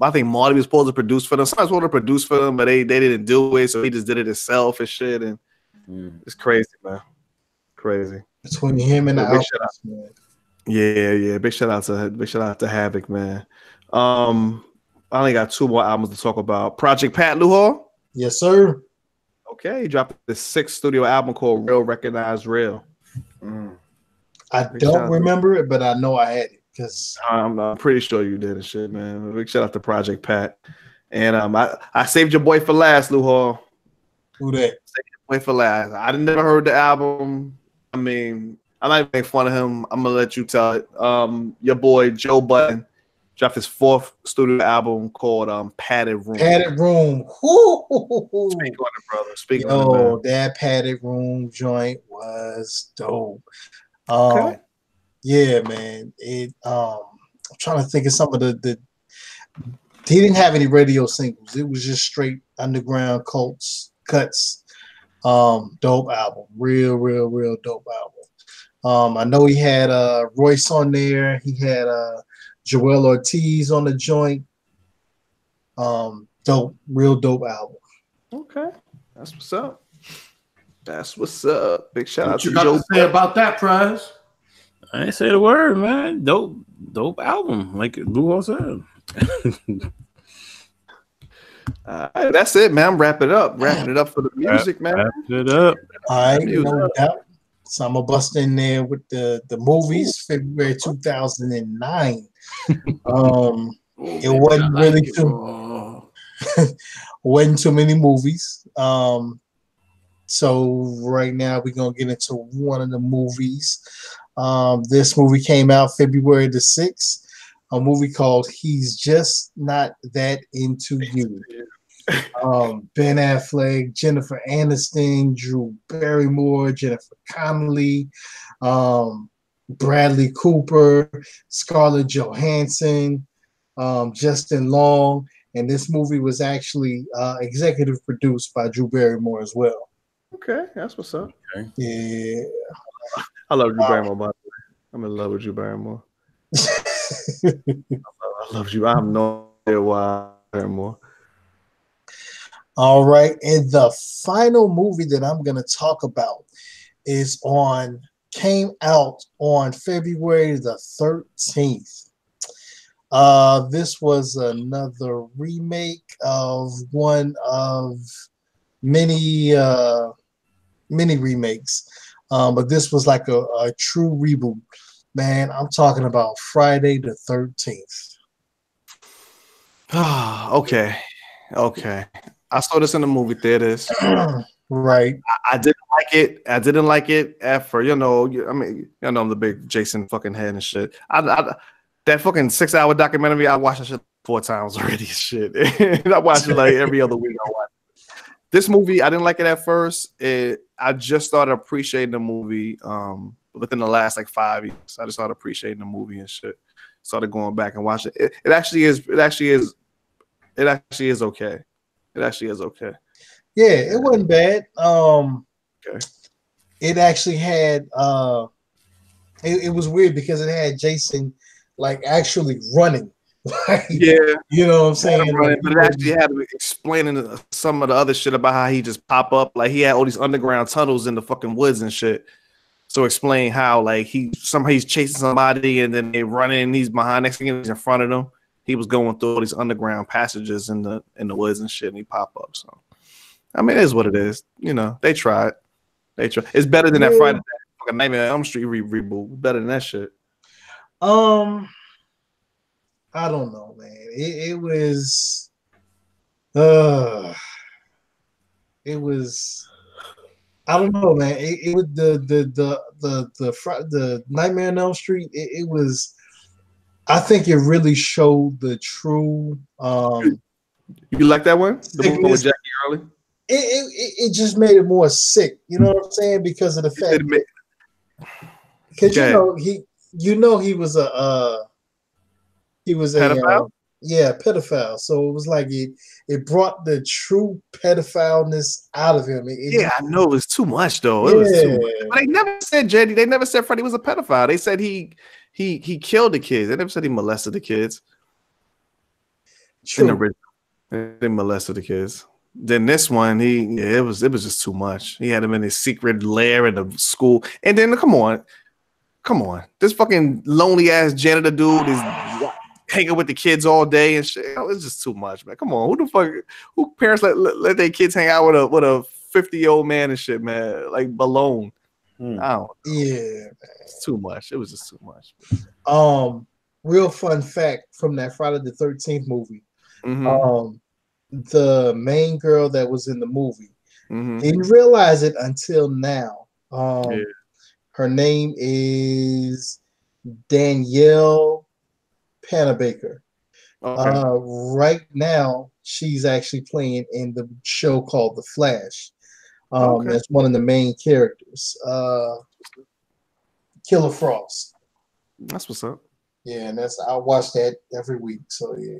I think Marty was supposed to produce for them. Somebody was supposed to produce for them, but they didn't do it, so he just did it himself and shit. And it's crazy, man. Crazy. Between him and the albums, man. Yeah. Big shout out to Havoc, man. I only got 2 more albums to talk about. Project Pat Luhar. Yes, sir. Okay, he dropped the 6th studio album called Real Recognize Real. I don't remember it, but I know I had it because I'm pretty sure you did and shit, man. Big shout out to Project Pat. And I saved your boy for last, Luhar. Who that? Saved your boy for last. I never heard the album. I mean, I'm not even making fun of him. I'm gonna let you tell it. Your boy Joe Budden dropped his 4th studio album called Padded Room. Padded Room. Speak on it, brother. Speak on it, man. That Padded Room joint was dope. Okay. Yeah, man. I'm trying to think of some of the he didn't have any radio singles. It was just straight underground cuts. Dope album. Real dope album. I know he had Royce on there. He had Joel Ortiz on the joint. Real dope album. Okay, that's what's up. That's what's up. Big shout out to Joe. What you got to say about that, Treys? I ain't say the word, man. Dope album, like Luhar said. That's it, man. Wrapping it up for the music, man. Wrap it up. All right, no doubt. So I'm gonna bust in there with the movies. February 2009. It wasn't really wasn't too many movies. So right now we're gonna get into one of the movies. This movie came out February the 6th. A movie called He's Just Not That Into You. Ben Affleck, Jennifer Aniston, Drew Barrymore, Jennifer Connelly, Bradley Cooper, Scarlett Johansson, Justin Long, and this movie was actually executive produced by Drew Barrymore as well. Okay, that's what's up. Okay. Yeah, I love Drew Barrymore. By the way, I'm in love with Drew Barrymore. I love you. I have no idea why Barrymore. All right, and the final movie that I'm going to talk about came out on February the 13th. This was another remake of one of many remakes, but this was like a true reboot. Man, I'm talking about Friday the 13th. Okay. I saw this in the movie theaters. Right. I didn't like it. I didn't like it at first. I mean, I'm the big Jason fucking head and shit. That fucking 6-hour documentary, I watched that shit 4 times already. Shit. I watched it like every other week. I watched it. This movie, I didn't like it at first. I just started appreciating the movie within the last like 5 years. I just started appreciating the movie and shit. Started going back and watching it. It actually is okay. It actually is okay. Yeah, it wasn't bad. Okay. It actually had it was weird because it had Jason like actually running. Yeah, you know what I'm saying? Running, but it actually had him explaining some of the other shit about how he just pop up. Like he had all these underground tunnels in the fucking woods and shit. So explain how like he's chasing somebody and then they running and he's behind, next thing he's in front of them. He was going through all these underground passages in the woods and shit, and he pop up. So, I mean, it is what it is. They tried. It's better than that Friday fucking Nightmare on Elm Street reboot. Better than that shit. I don't know, man. It was. I don't know, man. It was the Nightmare on Elm Street. It was. I think it really showed the true. You like that one? The one with Jackie Earle? It just made it more sick. You know what I'm saying? Because of the fact that, because he was a pedophile? Pedophile. So it was like it brought the true pedophileness out of him. I know it was too much though. It was too much. But they never said JD. They never said Freddie was a pedophile. They said he killed the kids. They never said he molested the kids. True. They molested the kids. Then this one, it was just too much. He had him in his secret lair in the school. And then come on. This fucking lonely ass janitor dude is hanging with the kids all day and shit. It's just too much, man. Come on. Who parents let their kids hang out with a 50-year-old man and shit, man? Like Balone. I don't know. Yeah, man. It's too much. It was just too much. Real fun fact from that Friday the 13th movie. Mm-hmm. The main girl that was in the movie didn't realize it until now. Her name is Danielle Panabaker. Okay. Right now, she's actually playing in the show called The Flash. That's one of the main characters. Killer Frost. That's what's up. Yeah, and I watch that every week. So yeah.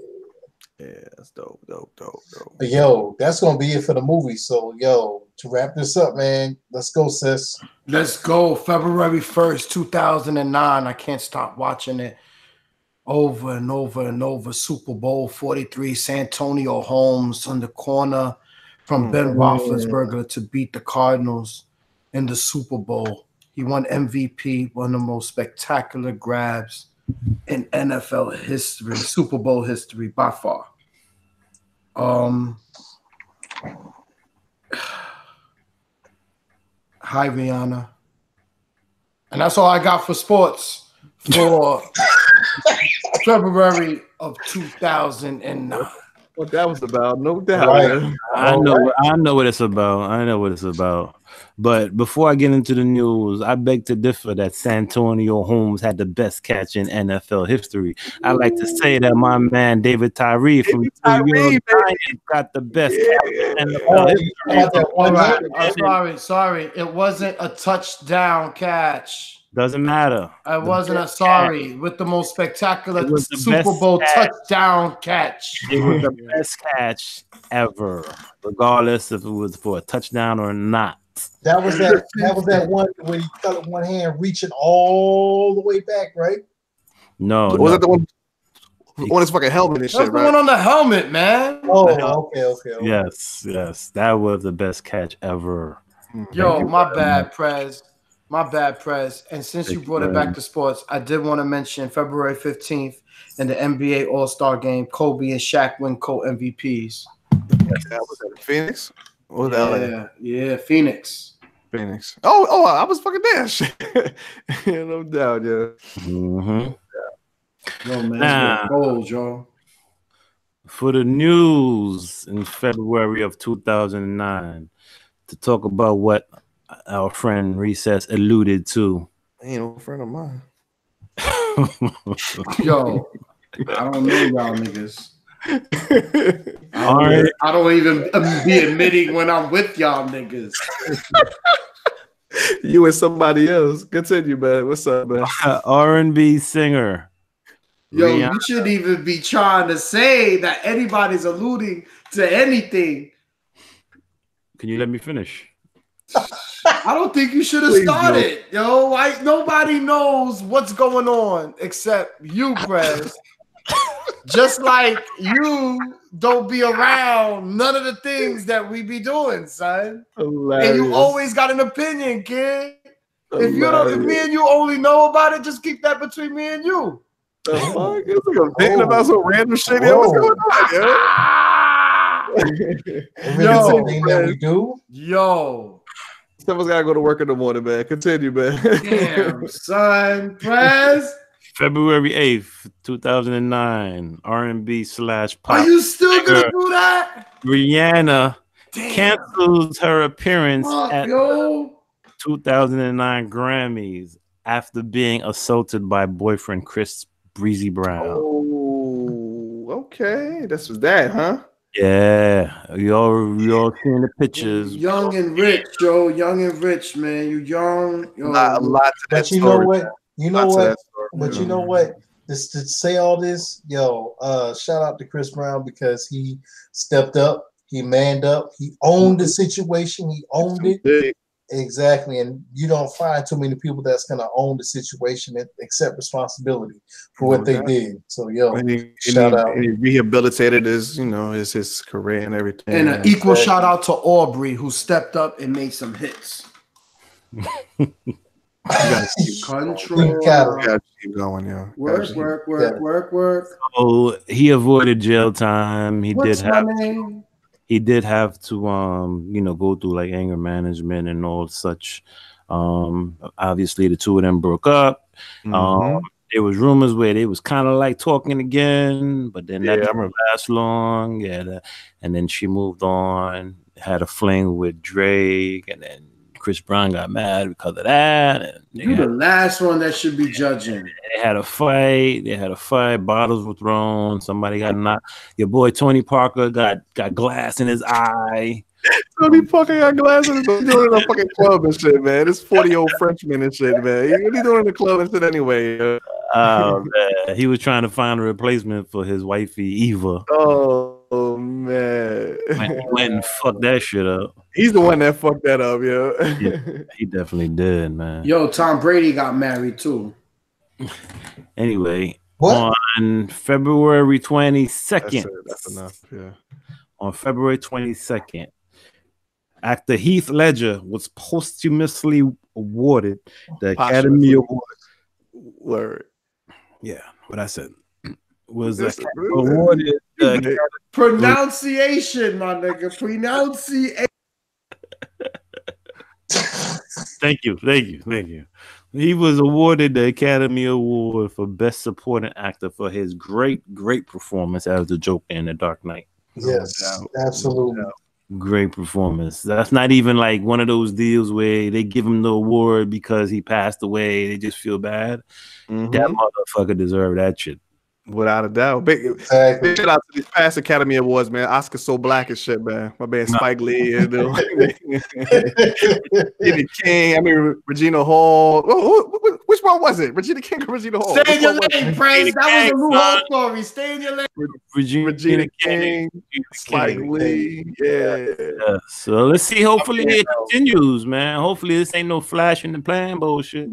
Yeah, that's dope. But yo, that's gonna be it for the movie. So yo, to wrap this up, man, let's go, sis. Let's go. February 1st, 2009. I can't stop watching it over and over and over. Super Bowl 43, Santonio Holmes on the corner from Ben Roethlisberger to beat the Cardinals in the Super Bowl. He won MVP, one of the most spectacular grabs in NFL history, Super Bowl history by far. Hi, Rihanna. And that's all I got for sports for February of 2009. What that was about, no doubt. Right. I know what it's about. But before I get into the news, I beg to differ that Santonio Holmes had the best catch in NFL history. I like to say that my man David Tyree from New York Giants got the best catch in NFL history. Sorry. It wasn't a touchdown catch. Doesn't matter. I wasn't with the most spectacular Super Bowl touchdown catch. It was the best catch ever, regardless if it was for a touchdown or not. That was that one where he cut one hand reaching all the way back, right? No. Was that the one on his fucking helmet and shit, right? The one on the helmet, man. Oh, okay. Yes. That was the best catch ever. Yo, my bad, Prez. And since you brought it back to sports, I did want to mention February 15th in the NBA All-Star Game, Kobe and Shaq win co-MVPs. That was at Phoenix? Or yeah, Phoenix. Oh, I was fucking there. No doubt, yeah. Mm-hmm. Yo, man, it's cold, yo. For the news in February of 2009, to talk about what our friend Recess alluded to. Ain't no friend of mine. Yo, I don't know y'all niggas. I don't even be admitting when I'm with y'all niggas. You and somebody else. Continue, man. What's up, man? R&B singer. Yo, Rihanna. You shouldn't even be trying to say that anybody's alluding to anything. Can you let me finish? I don't think you should have started. Yo, nobody knows what's going on except you, Prez. Just like you don't be around none of the things that we be doing, son. Hilarious. And you always got an opinion, kid. If me and you only know about it, just keep that between me and you. The fuck? It's like I'm thinking about some random shit. What's going on, everything that we do. Yo. Someone's gotta go to work in the morning, man. Continue, man. Damn, son. Prez. February 8th, 2009, R&B / pop. Are you still gonna do that? Rihanna cancels her appearance at 2009 Grammys after being assaulted by boyfriend Chris Breezy Brown. Oh, okay. This was that, huh? Yeah, we all seeing the pictures. Young and rich, Joe. Young and rich, man. You young. Yo, a lot to that but you story, know what? man. You know what? But you know what? Just to say all this, shout out to Chris Brown because he stepped up, he manned up, he owned the situation, he owned it. Exactly, and you don't find too many people that's gonna own the situation and accept responsibility for what they did. So, shout out. And he rehabilitated his career and everything. And an equal shout out to Aubrey, who stepped up and made some hits. You gotta keep control. You gotta keep going, Work. So he avoided jail time. He What's did have to go through like anger management and all such. Obviously the two of them broke up. There was rumors where they was kind of like talking again, but then that didn't last long. And then she moved on, had a fling with Drake, and then Chris Brown got mad because of that. And you the last one that should be judging. They had a fight. Bottles were thrown. Somebody got knocked. Your boy Tony Parker got glass in his eye. Tony Parker got glass in his eye. He's doing it in a fucking club and shit, man. This 40-year-old Frenchman and shit, man. What are you doing in the club and shit anyway? Man. He was trying to find a replacement for his wifey Eva. Oh man. He went and fucked that shit up. He's the one that fucked that up, yo. Yeah, he definitely did, man. Yo, Tom Brady got married too. Anyway, on February 22nd. That's enough, yeah. On February 22nd, actor Heath Ledger was posthumously awarded the Academy Award. Word. Yeah, what I said was awarded the pronunciation, my nigga. Pronunciation. Thank you. He was awarded the Academy Award for Best Supporting Actor for his great performance as the Joker in The Dark Knight. Yes, absolutely. Great performance. That's not even like one of those deals where they give him the award because he passed away. They just feel bad. That motherfucker deserved that shit. Without a doubt. Big shout out to these past Academy Awards, man. Oscar so black and shit, man. My man Spike Lee and King. Regina Hall. Which one was it? Regina King or Regina Hall? Stay in your lane, Prince. That was a Lou Hall story. Stay in your lane. Regina King, Spike Lee. Yeah. So let's see. Hopefully it continues, man. Hopefully this ain't no flash in the pan bullshit.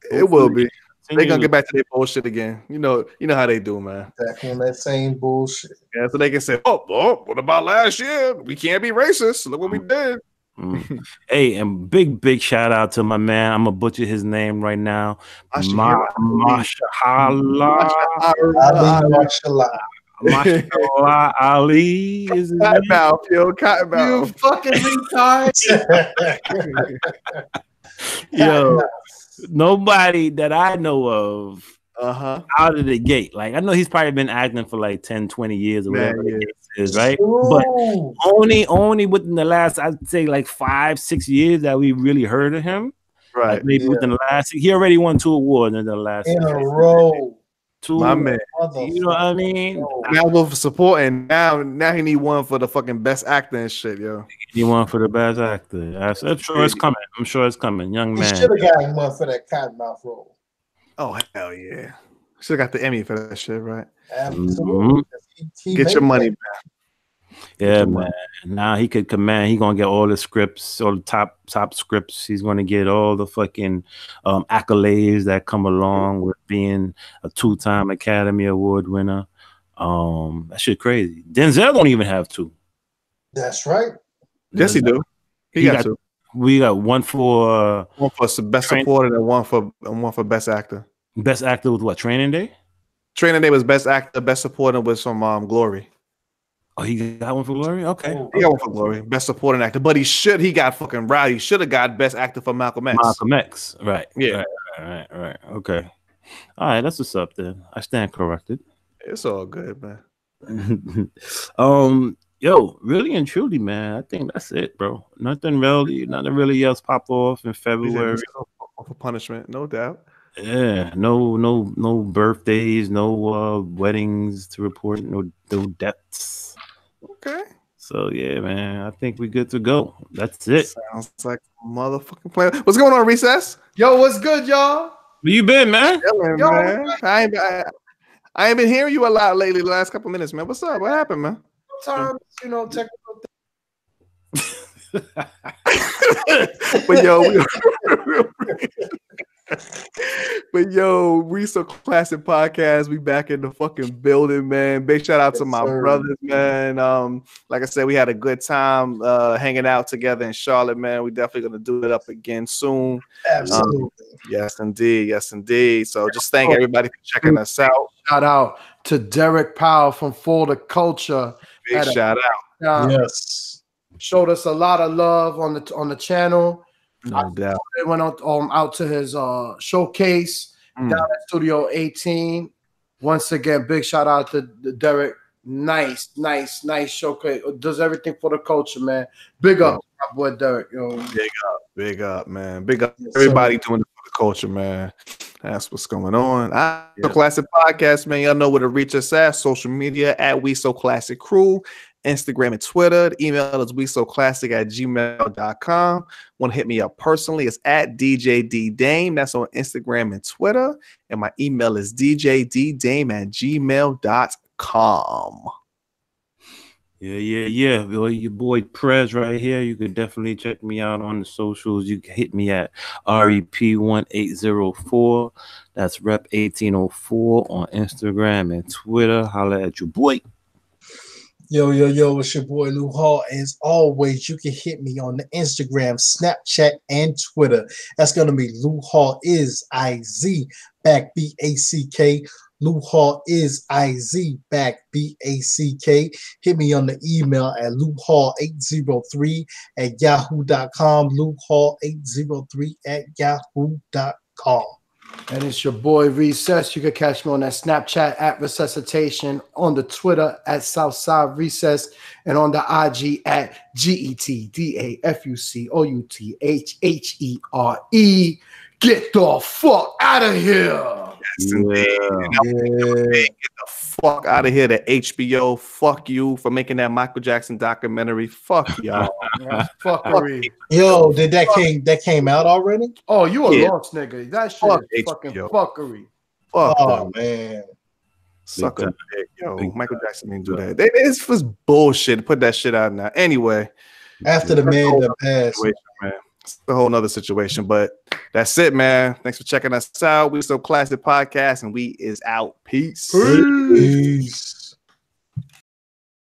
It will be. They're gonna get back to their bullshit again. You know how they do, man. Back on that same bullshit. Yeah, so they can say, oh, what about last year? We can't be racist. Look what we did. Hey, and big shout out to my man. I'm gonna butcher his name right now. Mashallah Ali is his name. Cottonmouth. You fucking retard. Yo. Nobody that I know of out of the gate. Like, I know he's probably been acting for like 10, 20 years or whatever it is, right? But only within the last, I'd say like 5-6 years that we really heard of him. Right. Like maybe within the last, he already won 2 awards in the last in a row. 2, my man. You know what I mean? Now go for support, and now he need one for the fucking best actor and shit, yo. He won for the best actor. I'm sure it's coming. Young man. He should have got one for that Cottonmouth role. Oh hell yeah! Should have got the Emmy for that shit, right? Absolutely. Get your money back. Yeah, man. Now he could command. He gonna get all the scripts, all the top scripts. He's gonna get all the fucking accolades that come along with being a 2-time Academy Award winner. That shit crazy. Denzel don't even have 2. That's right. Yes, he do. He got 2. We got one for best supporting and one for best actor. Best actor with what? Training Day. Training Day was best actor. Best supporting was from Glory. Oh, he got one for Glory? Okay. He got one for Glory. Best supporting actor. But he should have got best actor for Malcolm X. Malcolm X. Right. Yeah. Right. Okay. All right, that's what's up then. I stand corrected. It's all good, man. Yo, really and truly, man, I think that's it, bro. Nothing really else pop off in February. For punishment, no doubt. Yeah, no birthdays, no weddings to report, no deaths. Okay. So yeah, man, I think we good to go. That's it. Sounds like a motherfucking plan. What's going on, Recess? Yo, what's good, y'all? Where you been, man? Chilling, man. I ain't been hearing you a lot lately. The last couple minutes, man. What's up? What happened, man? Sometimes, technical But yo, we so classic podcast. We back in the fucking building, man. Big shout out to my brothers, man. Like I said, we had a good time hanging out together in Charlotte, man. We definitely gonna do it up again soon. Absolutely. Yes, indeed. So just thank everybody for checking us out. Shout out to Derek Powell from For the Culture. Big shout out. Yes. Showed us a lot of love on the channel. No doubt. They went out to his showcase down at Studio 18. Once again, big shout out to Derek. Nice showcase. Does everything for the culture, man. Big up, my boy Derek. Big up, man. Big up everybody doing it for the culture, man. That's what's going on. So Classic Podcast, man. Y'all know where to reach us at. Social media at We So Classic Crew. Instagram and Twitter. The email is WeSoClassic@gmail.com. Want to hit me up personally? It's at DJDDame. That's on Instagram and Twitter. And my email is DJDDame@gmail.com. Yeah. Well, your boy Prez right here. You could definitely check me out on the socials. You can hit me at REP1804. That's Rep 1804 on Instagram and Twitter. Holla at your boy. Yo, it's your boy Lou Hall. As always, you can hit me on the Instagram, Snapchat, and Twitter. That's going to be Lou Hall is IZ back BACK. Lou Hall is IZ back BACK. Hit me on the email at louhall803@yahoo.com. louhall803@yahoo.com. And it's your boy Recess. You can catch me on that Snapchat at Resuscitation, on the Twitter at Southside Recess, and on the IG at GETDAFUCOUTHHERE. Get the fuck out of here. Get the fuck out of here to HBO. Fuck you for making that Michael Jackson documentary. Fuck y'all. Fuckery. Yo, that came out already? Oh, you a lost nigga. That shit is fucking fuckery. Fuck man. Sucker dick. Yo, Michael Jackson didn't do that. It's was bullshit. Put that shit out now. Anyway. After the man that passed. It's a whole nother situation, but that's it, man. Thanks for checking us out. We So Classic Podcast, and we is out. Peace. Peace.